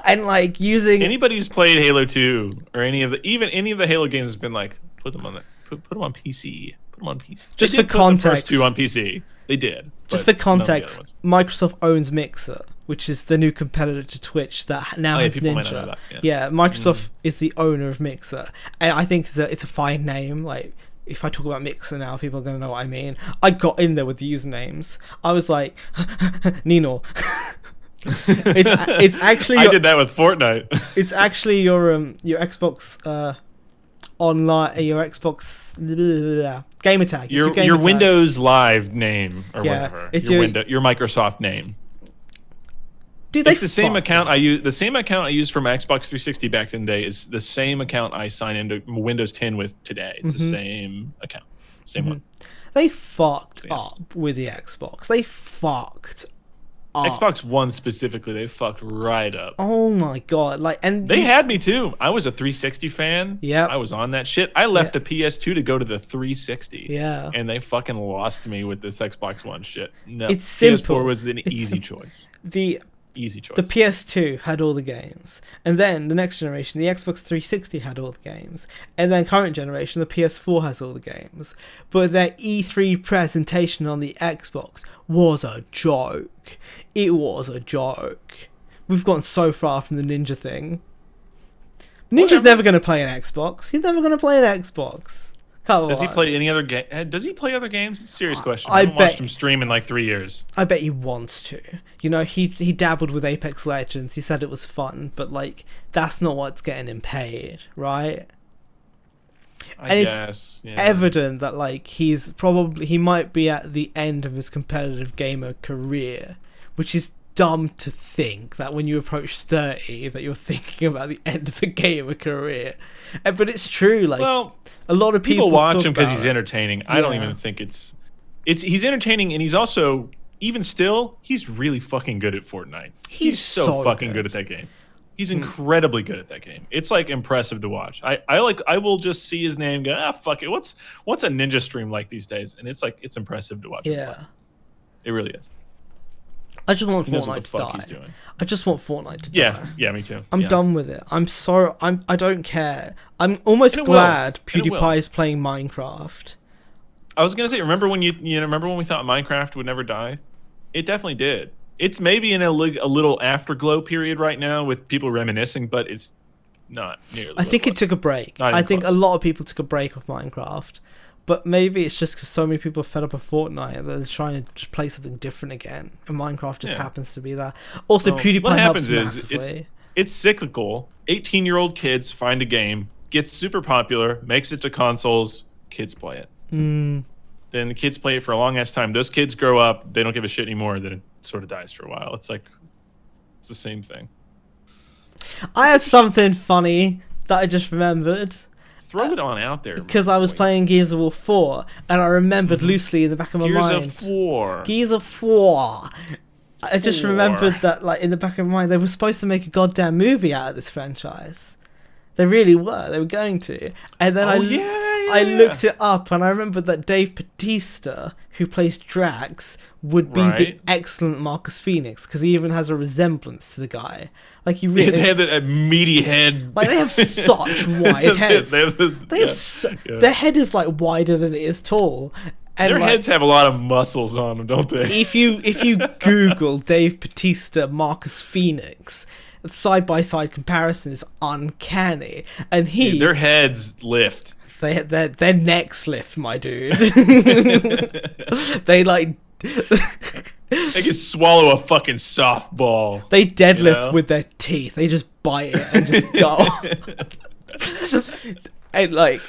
And like using anybody who's played Halo 2 or any of the Halo games has been like, put them on PC. Put them on PC. Just for context, the first two on PC. They did. Just for context, Microsoft owns Mixer, which is the new competitor to Twitch that now has Ninja. Microsoft is the owner of Mixer, and I think it's a fine name. Like, if I talk about Mixer now, people are gonna know what I mean. I got in there with the usernames. I was like, Nino. It's actually I did that with Fortnite. It's actually your Xbox online, your Xbox gamer tag. Your Windows Live name or whatever. It's your Microsoft name. Dude, it's the same account I use. The same account I used for my Xbox 360 back in the day is the same account I sign into Windows 10 with today. It's the same account, same one. They fucked up with the Xbox. They fucked up. Xbox One specifically, they fucked right up. Oh my god! Like, and they had me too. I was a 360 fan. Yeah, I was on that shit. I left the PS2 to go to the 360. Yeah, and they fucking lost me with this Xbox One shit. No, it's simple. PS4 was an easy choice. Easy choice. The PS2 had all the games, and then the next generation, the Xbox 360 had all the games, and then current generation, the PS4 has all the games. But their E3 presentation on the Xbox was a joke. It was a joke. We've gone so far from the Ninja thing. Ninja's never going to play an Xbox. He's never going to play an Xbox. Does he play any other game? Does he play other games? It's a serious question. I haven't watched him stream in like 3 years. I bet he wants to. You know, he dabbled with Apex Legends. He said it was fun, but like that's not what's getting him paid, right? I guess. It's evident that like he might be at the end of his competitive gamer career, which is dumb to think that when you approach 30 that you're thinking about the end of a gamer career. But it's true. Like, well, a lot of people watch him because he's entertaining. I don't even think it's he's entertaining, and he's also, even still, he's really fucking good at Fortnite. He's so fucking good at that game. He's incredibly good at that game. It's like impressive to watch. I will just see his name, go, fuck it. What's a Ninja stream like these days? And it's like, it's impressive to watch. Yeah, it really is. I just want Fortnite to die. I just want Fortnite to die. Yeah, me too. I'm done with it. I don't care. I'm almost glad PewDiePie is playing Minecraft. I was gonna say, remember when remember when we thought Minecraft would never die? It definitely did. It's maybe in a little afterglow period right now with people reminiscing, but it's not nearly. I think it took a break. I think a lot of people took a break of Minecraft. But maybe it's just because so many people are fed up of Fortnite that they're trying to just play something different again. And Minecraft just happens to be that. Also, PewDiePie helps massively. It's cyclical. 18-year-old kids find a game, gets super popular, makes it to consoles, kids play it. Then the kids play it for a long-ass time. Those kids grow up, they don't give a shit anymore, then it sort of dies for a while. It's like, it's the same thing. I have something funny that I just remembered. Throw it on out there. Because I was playing Gears of War 4, and I remembered loosely in the back of my mind. Gears of War. Gears of War. I just remembered that, like, in the back of my mind, they were supposed to make a goddamn movie out of this franchise. They really were. They were going to. And then I looked it up, and I remembered that Dave Bautista, who plays Drax, would be the excellent Marcus Phoenix, because he even has a resemblance to the guy. Like, he really, they have a meaty head. Like, they have such wide heads. Their head is like wider than it is tall. And their heads have a lot of muscles on them, don't they? If you Google Dave Bautista, Marcus Phoenix, side-by-side comparison is uncanny. And their heads lift. Their necks lift, my dude. They like... They can swallow a fucking softball. They deadlift with their teeth. They just bite it and just go. And like,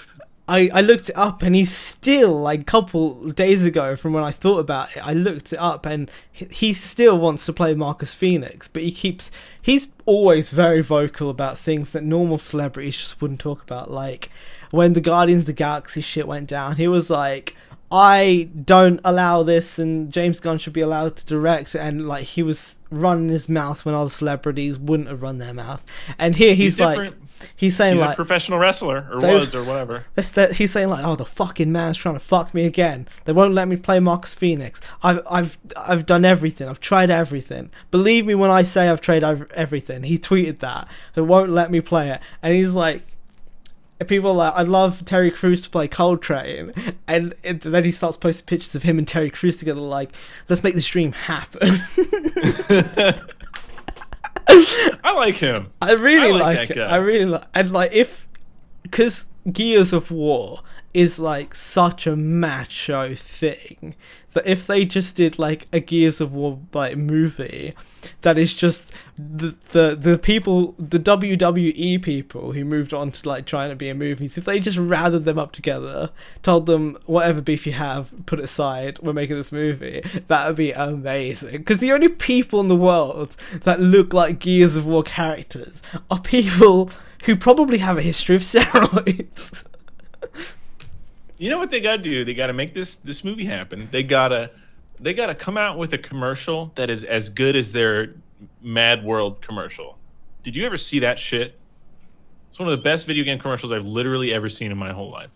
I looked it up, and he's still, like, a couple days ago from when I thought about it, I looked it up, and he still wants to play Marcus Phoenix, but he's always very vocal about things that normal celebrities just wouldn't talk about. Like, when the Guardians of the Galaxy shit went down, he was like, I don't allow this, and James Gunn should be allowed to direct, and like he was running his mouth when other celebrities wouldn't have run their mouth. And here he's like, he's saying he's like a professional wrestler, or was, or whatever. He's saying like, oh, the fucking man's trying to fuck me again. They won't let me play Marcus Phoenix. I've done everything. I've tried everything. Believe me when I say I've tried everything. He tweeted that. They won't let me play it, and he's like. People are like, I'd love Terry Crews to play Coltrane, and then he starts posting pictures of him and Terry Crews together, like, let's make this dream happen. I like him. I really like it. I really like, and like, because Gears of War is like such a macho thing that if they just did like a Gears of War like movie that is just the people, the WWE people who moved on to like trying to be in movies, if they just rounded them up together, told them whatever beef you have, put it aside, we're making this movie, that would be amazing. Because the only people in the world that look like Gears of War characters are people who probably have a history of steroids. You know what they gotta do? They gotta make this movie happen. They gotta come out with a commercial that is as good as their Mad World commercial. Did you ever see that shit? It's one of the best video game commercials I've literally ever seen in my whole life.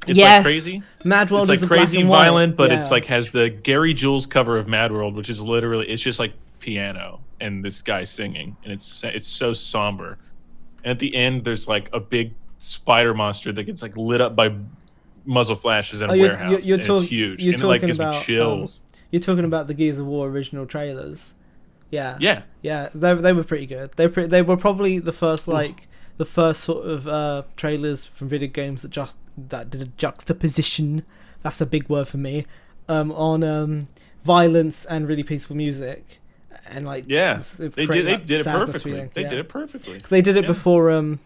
It's like crazy. Mad World it's is like crazy and violent, but yeah. It's like has the Gary Jules cover of Mad World, which is literally, it's just like piano and this guy singing, and it's so somber. And at the end, there's like a big spider monster that gets like lit up by muzzle flashes in a warehouse. It's huge. And it like gives me chills. You're talking about the Gears of War original trailers. Yeah. Yeah. They were pretty good. They were probably the first sort of trailers from video games that did a juxtaposition. That's a big word for me. On violence and really peaceful music. And like they did it perfectly. They did it perfectly. They did it before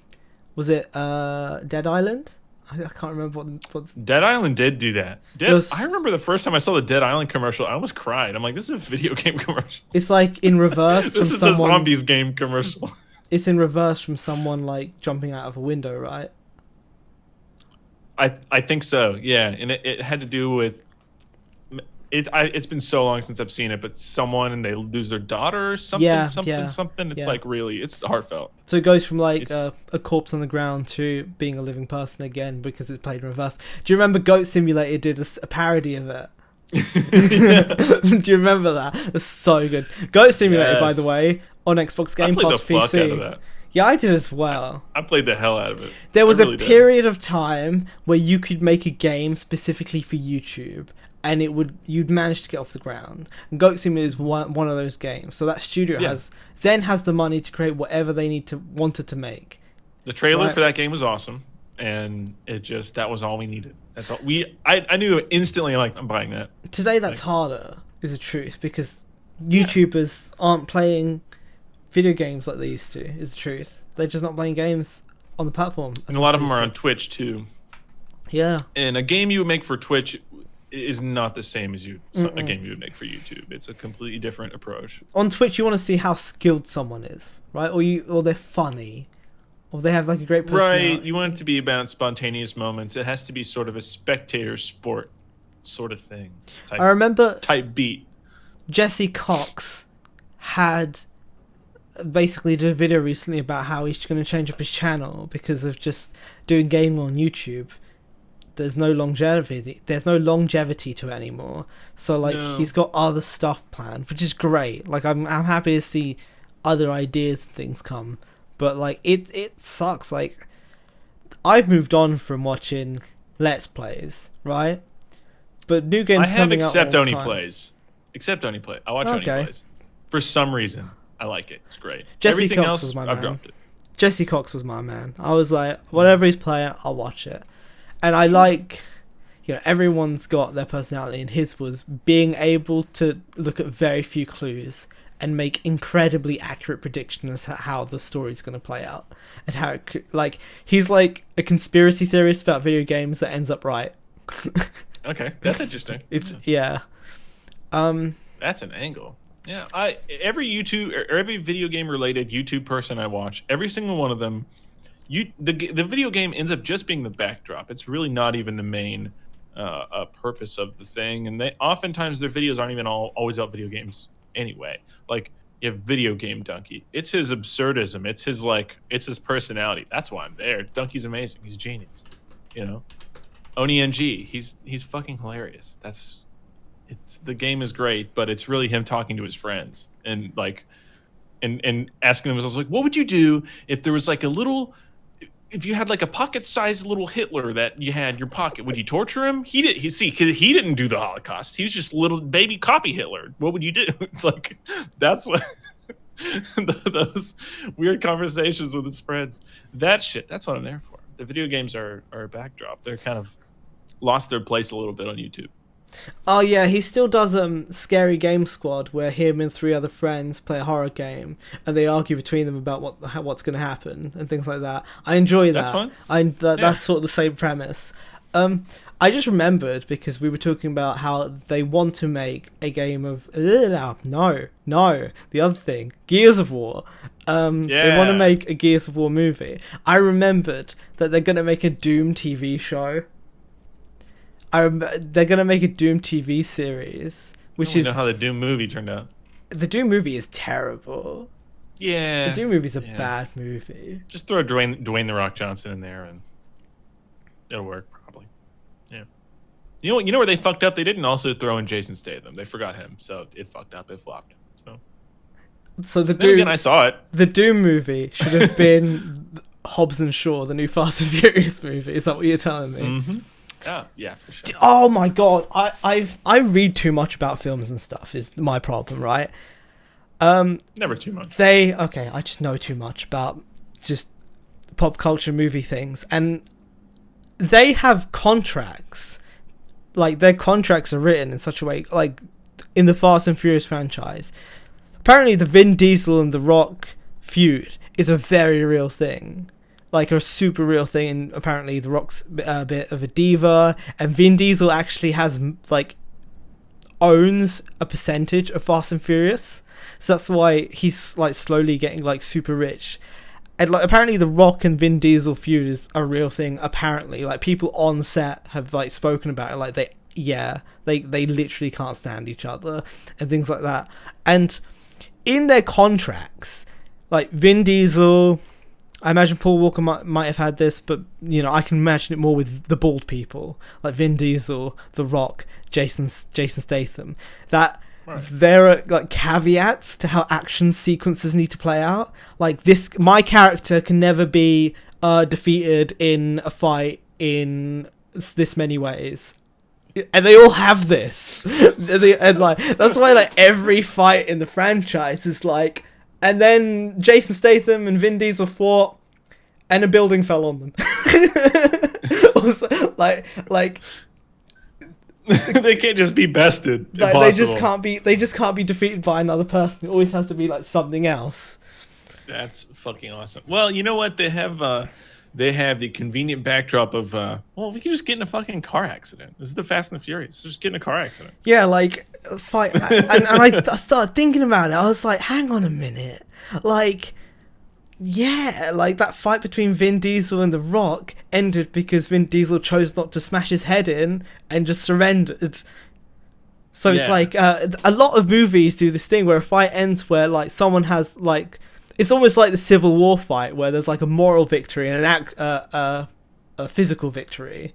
was it Dead Island? I can't remember what Dead Island did do that. I remember the first time I saw the Dead Island commercial, I almost cried. I'm like, this is a video game commercial. It's like in reverse. This is a zombies game commercial. It's in reverse from someone like jumping out of a window, right? I think so. Yeah, and it had to do with it's been so long since I've seen it, but someone and they lose their daughter or something, something. It's like really, it's heartfelt. So it goes from like a corpse on the ground to being a living person again because it's played in reverse. Do you remember Goat Simulator did a parody of it? Do you remember that? It's so good. Goat Simulator, by the way, on Xbox Game Pass PC. Fuck out of that. Yeah, I did as well. I played the hell out of it. There was a period of time where you could make a game specifically for YouTube, and you'd manage to get off the ground. And Goat Simulator is one of those games. So that studio has the money to create whatever they wanted to make. The trailer for that game was awesome, and that was all we needed. That's all I knew instantly. Like, I'm buying that. Today, that's harder, is the truth, because YouTubers aren't playing video games like they used to. Is the truth. They're just not playing games on the platform. And a lot of them are on Twitch too. Yeah. And a game you would make for Twitch is not the same as a game you would make for YouTube. It's a completely different approach. On Twitch, you want to see how skilled someone is, right? Or they're funny, or they have like a great personality. Right. You want it to be about spontaneous moments. It has to be sort of a spectator sport sort of thing. I remember type beat. Jesse Cox basically did a video recently about how he's going to change up his channel because of just doing gaming on YouTube. There's no longevity to it anymore. So like he's got other stuff planned, which is great. Like I'm happy to see other ideas and things come. But like it sucks. Like I've moved on from watching Let's Plays, right? But new games coming out all the time. Except Only Play. I watch Only Plays. For some reason, I like it. It's great. Jesse Cox was my man. I've dropped it. Jesse Cox was my man. I was like, whatever he's playing, I'll watch it. And I like, everyone's got their personality, and his was being able to look at very few clues and make incredibly accurate predictions how the story's going to play out, and how like he's like a conspiracy theorist about video games that ends up right. Okay, that's interesting. That's an angle. Yeah, every YouTube or every video game related YouTube person I watch, every single one of them, the video game ends up just being the backdrop. It's really not even the main purpose of the thing, and they oftentimes their videos aren't even always about video games anyway. Like you have Video Game Dunkey. It's his absurdism. It's his personality. That's why I'm there. Dunkey's amazing. He's a genius. You know, Oni NG. He's fucking hilarious. The game is great, but it's really him talking to his friends and like, and asking them, I was like, what would you do if there was like if you had like a pocket-sized little Hitler that you had in your pocket, would you torture him? Because he didn't do the Holocaust. He was just little baby copy Hitler. What would you do? It's like, that's what those weird conversations with his friends. That's what I'm there for. The video games are a backdrop. They're kind of lost their place a little bit on YouTube. Oh yeah, he still does Scary Game Squad, where him and 3 other friends play a horror game and they argue between them about what's going to happen and things like that. I enjoy that. That's fun. That's sort of the same premise. I just remembered because we were talking about how they want to make a game of the other thing, Gears of War. They want to make a Gears of War movie. I remembered that they're going to make a Doom TV show. They're going to make a Doom TV series, which is... know how the Doom movie turned out. The Doom movie is terrible. Yeah. The Doom movie's a bad movie. Just throw Dwayne The Rock Johnson in there and it'll work, probably. Yeah. You know where they fucked up? They didn't also throw in Jason Statham. They forgot him, so it fucked up. It flopped. So the Doom... Again, I saw it. The Doom movie should have been Hobbs and Shaw, the new Fast and Furious movie. Is that what you're telling me? Mm-hmm. Yeah, for sure. Oh my god, I read too much about films and stuff is my problem, right? Never too much. I just know too much about just pop culture movie things, and they have contracts. Like their contracts are written in such a way, like in the Fast and Furious franchise. Apparently, the Vin Diesel and The Rock feud is a very real thing. Like a super real thing, and apparently The Rock's a bit of a diva, and Vin Diesel actually has owns a percentage of Fast and Furious, so that's why he's like slowly getting like super rich. And like apparently The Rock and Vin Diesel feud is a real thing. Apparently, like people on set have like spoken about it, like they literally can't stand each other and things like that. And in their contracts, like Vin Diesel, I imagine Paul Walker might have had this, but you know I can imagine it more with the bald people like Vin Diesel, The Rock, Jason Statham. That there are like caveats to how action sequences need to play out. Like my character can never be defeated in a fight in this many ways, and they all have this. And like that's why like every fight in the franchise is like. And then Jason Statham and Vin Diesel fought, and a building fell on them. Also, like they can't just be bested. Like, they just can't be defeated by another person. It always has to be like something else. That's fucking awesome. Well, you know what? They have the convenient backdrop of we can just get in a fucking car accident. This is the Fast and the Furious. Just get in a car accident. Yeah, like fight. and I started thinking about it. I was like, hang on a minute. Like, yeah, like that fight between Vin Diesel and The Rock ended because Vin Diesel chose not to smash his head in and just surrendered. So it's like a lot of movies do this thing where a fight ends where like someone has like. It's almost like the Civil War fight where there's like a moral victory and a physical victory.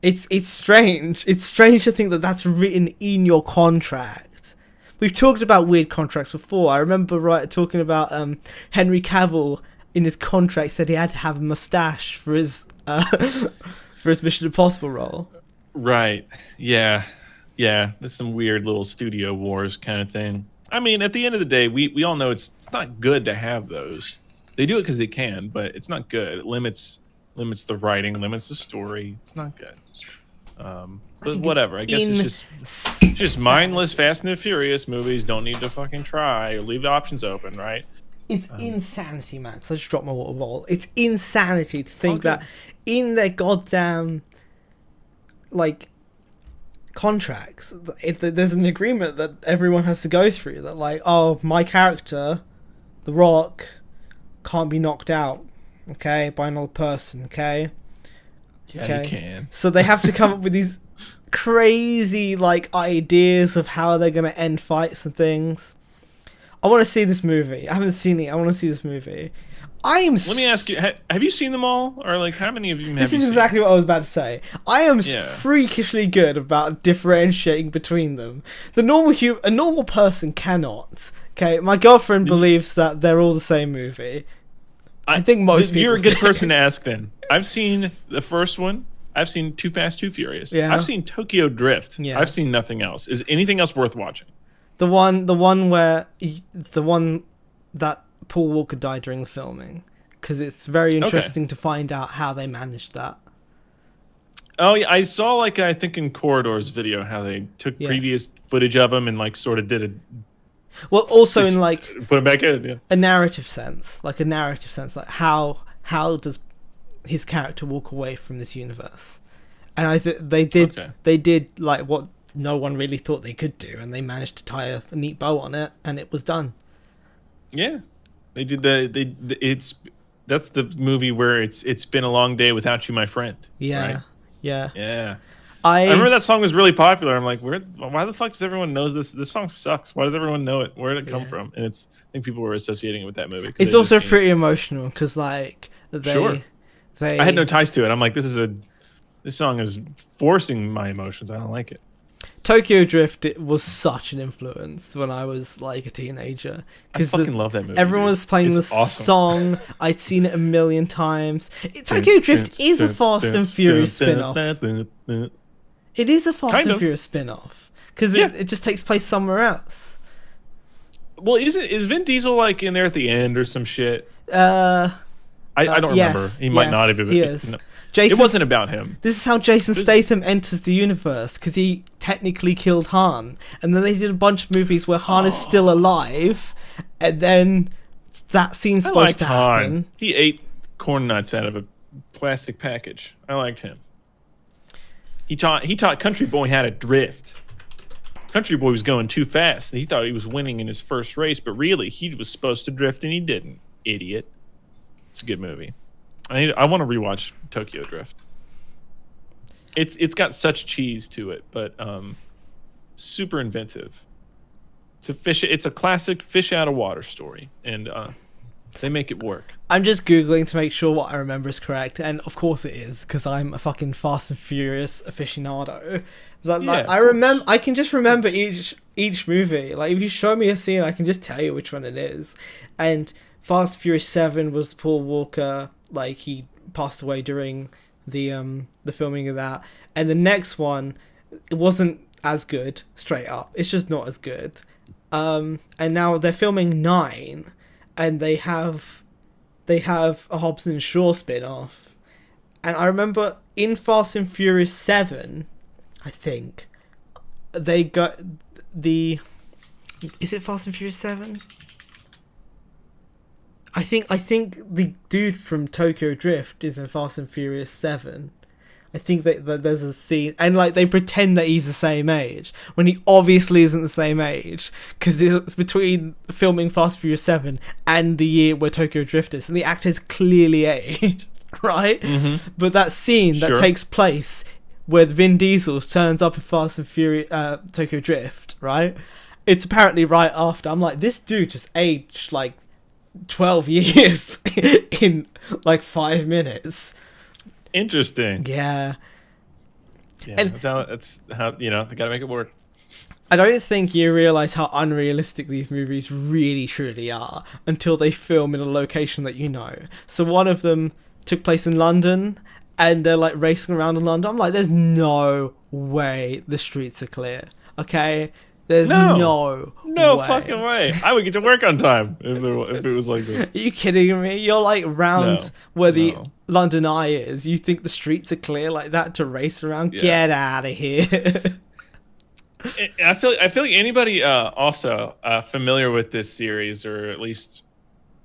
It's strange. It's strange to think that that's written in your contract. We've talked about weird contracts before. I remember talking about Henry Cavill in his contract said he had to have a mustache for his Mission Impossible role. Right. Yeah. There's some weird little studio wars kind of thing. I mean, at the end of the day, we all know it's not good to have those. They do it because they can, but it's not good. It limits the writing, limits the story. It's not good. But whatever. I guess it's just mindless Fast and the Furious movies. Don't need to fucking try or leave the options open, right? It's insanity, Max. I just dropped my water bottle. It's insanity to think that in their goddamn contracts, there's an agreement that everyone has to go through. That my character, The Rock, can't be knocked out, okay, by another person, okay. Yeah, you can. So they have to come up with these crazy ideas of how they're gonna end fights and things. I want to see this movie. I haven't seen it. I want to see this movie. Let me ask you: have you seen them all, or how many of them have you seen? This is exactly what I was about to say. I am freakishly good about differentiating between them. A normal person cannot. Okay, my girlfriend believes that they're all the same movie. I think most people. You're a good person to ask. Then I've seen the first one. I've seen Too Fast, Too Furious. Yeah. I've seen Tokyo Drift. Yeah. I've seen nothing else. Is anything else worth watching? The one that Paul Walker died during the filming, because it's very interesting to find out how they managed that. Oh yeah, I saw I think in Corridor's video how they took previous footage of him and sort of did a. Well, also in put him back in a narrative sense, how does his character walk away from this universe? And they did what no one really thought they could do, and they managed to tie a neat bow on it, and it was done. Yeah, they did that's the movie where it's been a long day without you, my friend. Yeah, right? yeah. I remember that song was really popular. I'm like, why the fuck does everyone know this? This song sucks. Why does everyone know it? Where did it come from? And I think people were associating it with that movie. It's also pretty emotional because I had no ties to it. I'm like, this song is forcing my emotions. I don't like it. Tokyo Drift was such an influence when I was a teenager. I fucking love that movie. Everyone was playing the song. I'd seen it a million times. Tokyo Drift is a Fast and Furious spin-off. It is a Fast and Furious spin-off because it just takes place somewhere else. Well, is Vin Diesel in there at the end or some shit? I don't remember. He might not have been. He is. No. It wasn't about him. This is how Jason Statham enters the universe, because he technically killed Han. And then they did a bunch of movies where Han is still alive, and then that scene's supposed to happen. Han. He ate corn nuts out of a plastic package. I liked him. He taught Country Boy how to drift. Country Boy was going too fast. He thought he was winning in his first race, but really, he was supposed to drift, and he didn't. Idiot. It's a good movie. I want to rewatch Tokyo Drift. It's got such cheese to it, but super inventive. It's a classic fish out of water story, and they make it work. I'm just Googling to make sure what I remember is correct, and of course it is, because I'm a fucking Fast and Furious aficionado. I can just remember each movie. If you show me a scene, I can just tell you which one it is. And Fast and Furious 7 was Paul Walker. He passed away during the filming of that, and the next one, it wasn't as good. Straight up, it's just not as good. And now they're filming 9, and they have a Hobbs and Shaw spin-off. And I remember in Fast and Furious 7, I think they got the. Is it Fast and Furious 7? I think the dude from Tokyo Drift is in Fast and Furious 7. I think that there's a scene, and they pretend that he's the same age when he obviously isn't the same age, because it's between filming Fast and Furious 7 and the year where Tokyo Drift is, and the actor's clearly aged, right? Mm-hmm. But that scene that takes place where Vin Diesel turns up in Fast and Furious Tokyo Drift, right? It's apparently right after. I'm like, this dude just aged 12 years in 5 minutes. Interesting. Yeah. And that's how they gotta make it work. I don't think you realize how unrealistic these movies really truly are until they film in a location that you know. So one of them took place in London, and they're racing around in London. I'm like, there's no way the streets are clear. Okay, There's no way. Fucking way. I would get to work on time if it was like this. Are you kidding me? You're like round where the London Eye is. You think the streets are clear like that to race around? Yeah. Get out of here. I feel like anybody also familiar with this series, or at least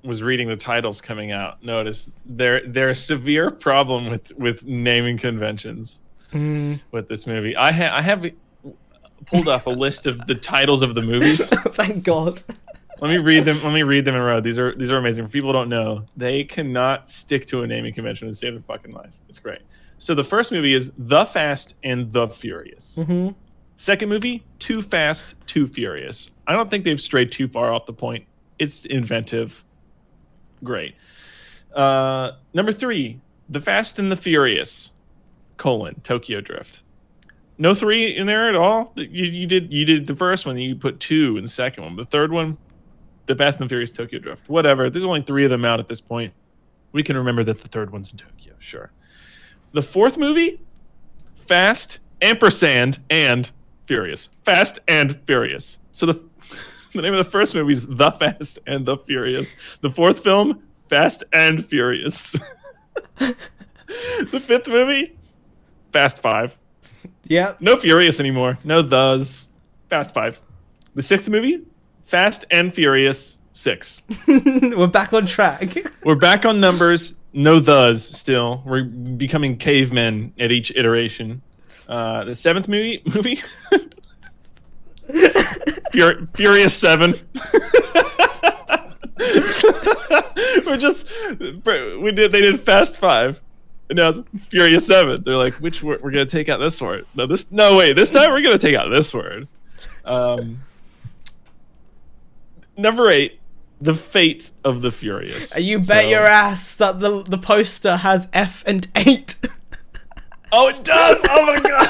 was reading the titles coming out, noticed there's a severe problem with naming conventions with this movie. I have pulled up a list of the titles of the movies. Thank God. Let me read them in a row. These are amazing. For people who don't know, they cannot stick to a naming convention and save their fucking life. It's great. So the first movie is The Fast and the Furious. Mm-hmm. Second movie, Too Fast, Too Furious. I don't think they've strayed too far off the point. It's inventive. Great. Number 3, The Fast and the Furious, Tokyo Drift. No 3 in there at all. You did the first one. You put 2 in the second one. The third one, The Fast and the Furious Tokyo Drift. Whatever. There's only 3 of them out at this point. We can remember that the third one's in Tokyo. Sure. The fourth movie, Fast ampersand and Furious. Fast and Furious. So the name of the first movie is The Fast and the Furious. The fourth film, Fast and Furious. The fifth movie, Fast 5. Yeah. No Furious anymore. No thes. Fast 5. The sixth movie, Fast and Furious 6. We're back on track. We're back on numbers. No thes still. We're becoming cavemen at each iteration. The seventh movie Furious 7. They did Fast 5. And now it's Furious 7. They're like, which word? We're going to take out this word. This time we're going to take out this word. Number 8, The Fate of the Furious. You bet your ass that the poster has F and 8. Oh, it does! Oh my god!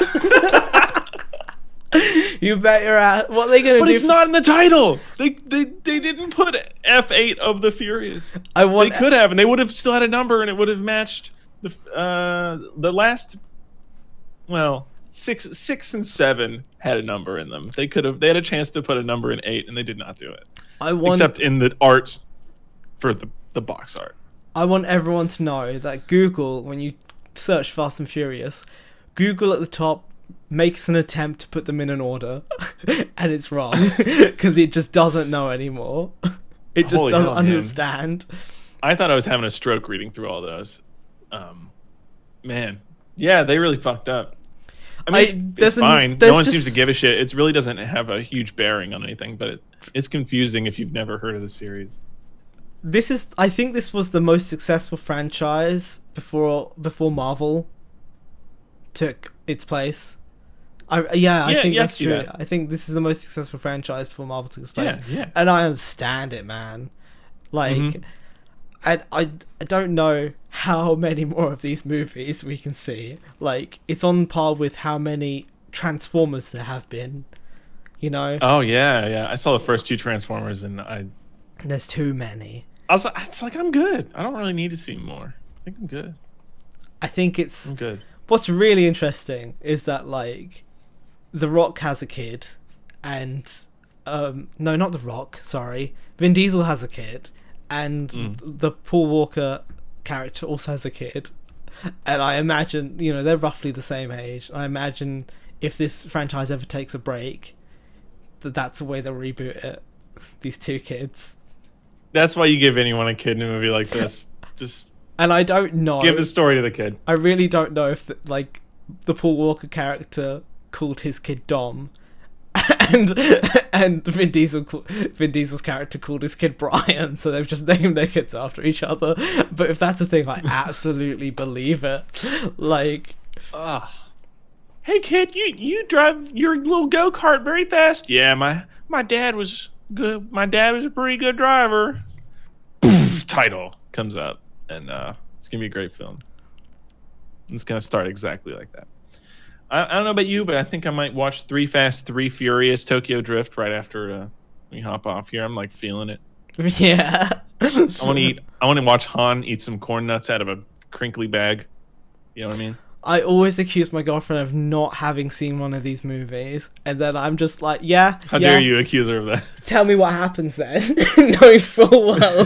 You bet your ass. What are they going to do? But it's not in the title. They didn't put F8 of the Furious. They could have, and they would have still had a number, and it would have matched the last. Well, 6 and 7 had a number in them. They had a chance to put a number in 8, and they did not do it. Except in the art for the box art. I want everyone to know that Google, when you search Fast and Furious, Google at the top makes an attempt to put them in an order, and it's wrong because it just doesn't know anymore. It just doesn't understand. I thought I was having a stroke reading through all those. Man, yeah, they really fucked up. I mean, it's fine. No one seems to give a shit. It really doesn't have a huge bearing on anything, but it's confusing if you've never heard of the series. I think this was the most successful franchise before Marvel took its place. I think that's true. I think this is the most successful franchise before Marvel took its place. Yeah. And I understand it, man. Like, I don't know how many more of these movies we can see. Like, it's on par with how many Transformers there have been. You know? Oh yeah. I saw the first 2 Transformers, and there's too many. It's like, I'm good. I don't really need to see more. I think I'm good. I'm good. What's really interesting is that, like, The Rock has a kid, and no, not The Rock. Sorry, Vin Diesel has a kid, and the Paul Walker character also has a kid. And I imagine, they're roughly the same age. I imagine if this franchise ever takes a break, that's the way they'll reboot it. These 2 kids. That's why you give anyone a kid in a movie like this. And I don't know. Give the story to the kid. I really don't know if the Paul Walker character called his kid Dom, and Vin Diesel's character called his kid Brian. So they've just named their kids after each other. But if that's a thing, I absolutely believe it. Like, hey kid, you drive your little go-kart very fast. Yeah, my dad was good. My dad was a pretty good driver. Title comes up, and it's gonna be a great film. It's gonna start exactly like that. I don't know about you, but I think I might watch 3 Fast, 3 Furious, Tokyo Drift right after we hop off here. I'm like feeling it. Yeah. I want to watch Han eat some corn nuts out of a crinkly bag. You know what I mean? I always accuse my girlfriend of not having seen one of these movies, and then I'm just like, yeah. How dare you accuse her of that? Tell me what happens then, knowing full well,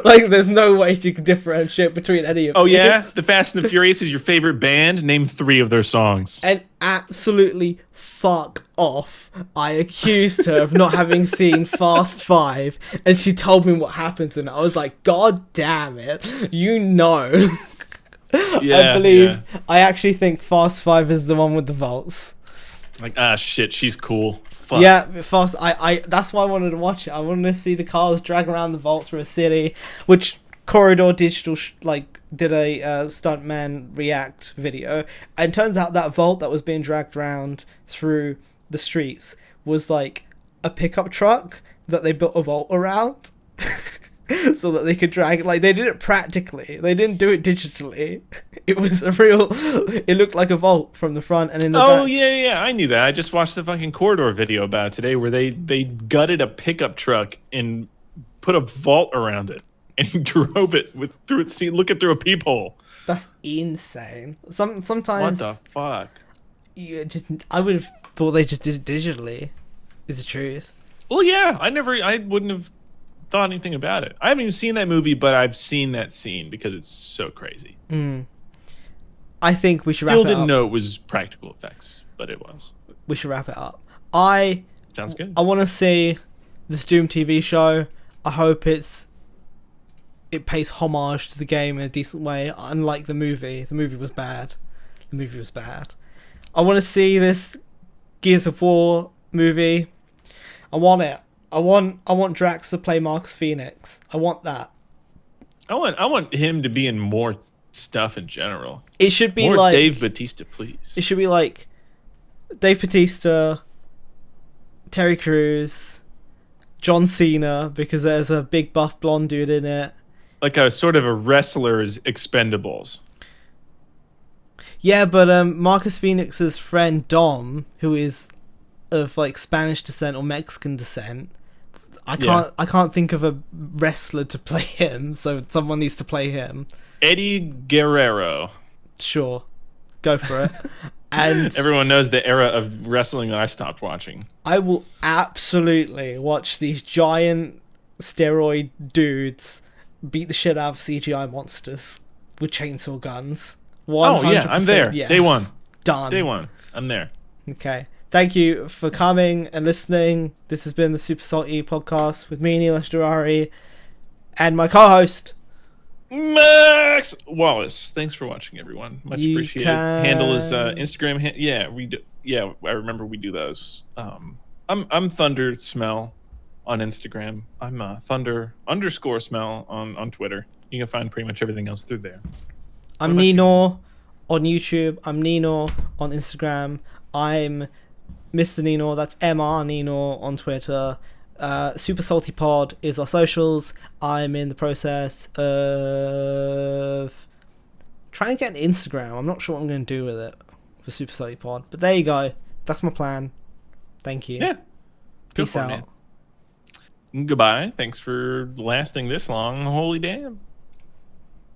like, there's no way she could differentiate between any of these. Oh yeah, The Fast and the Furious is your favorite band? Name 3 of their songs. And absolutely fuck off. I accused her of not having seen Fast 5, and she told me what happens, and I was like, God damn it, you know. Yeah, I actually think Fast 5 is the one with the vaults. Like, shit, she's cool. Fuck. Yeah, Fast. I that's why I wanted to watch it. I wanted to see the cars drag around the vault through a city, which Corridor Digital did a stuntman react video, and turns out that vault that was being dragged around through the streets was like a pickup truck that they built a vault around. So that they could drag, like, they did it practically. They didn't do it digitally. It was a real. It looked like a vault from the front and in the back. Oh yeah, I knew that. I just watched the fucking Corridor video about it today, where they gutted a pickup truck and put a vault around it and drove it through its seat, looking through a peephole. That's insane. Sometimes. What the fuck? I would have thought they just did it digitally. Is the truth. Well, yeah, I wouldn't have thought anything about it. I haven't even seen that movie, but I've seen that scene because it's so crazy. I think we should Still wrap it up. didn't know it was practical effects, but it was. We should wrap it up. Sounds good. I want to see this Doom TV show. I hope it pays homage to the game in a decent way, unlike the movie. The movie was bad. I want to see this Gears of War movie. I want it. I want Drax to play Marcus Phoenix. I want that. I want him to be in more stuff in general. It should be more like Dave Bautista, please. It should be like Dave Bautista, Terry Crews, John Cena, because there's a big buff blonde dude in it. Like a sort of a wrestler's Expendables. Yeah, but Marcus Phoenix's friend Dom, who is of like Spanish descent or Mexican descent, I can't think of a wrestler to play him, so someone needs to play him. Eddie Guerrero. Sure, go for it. And everyone knows the era of wrestling that I stopped watching. I will absolutely watch these giant steroid dudes beat the shit out of CGI monsters with chainsaw guns. 100%, oh yeah, I'm there. Yes. Day one. Done. Day one. I'm there. Okay. Thank you for coming and listening. This has been the Super Salty podcast with me, Neil Durari, and my co-host, Max Wallace. Thanks for watching, everyone. Much appreciated. Handle is Instagram. Yeah, we do. Yeah, I remember we do those. I'm Thunder Smell on Instagram. I'm Thunder_Smell on Twitter. You can find pretty much everything else through there. I'm Nino on YouTube. I'm Nino on Instagram. I'm Mr. Nino, that's MR Nino on Twitter. Super Salty Pod is our socials. I'm in the process of trying to get an Instagram. I'm not sure what I'm going to do with it for Super Salty Pod, but there you go. That's my plan. Thank you. Yeah. Peace out. Man. Goodbye. Thanks for lasting this long. Holy damn.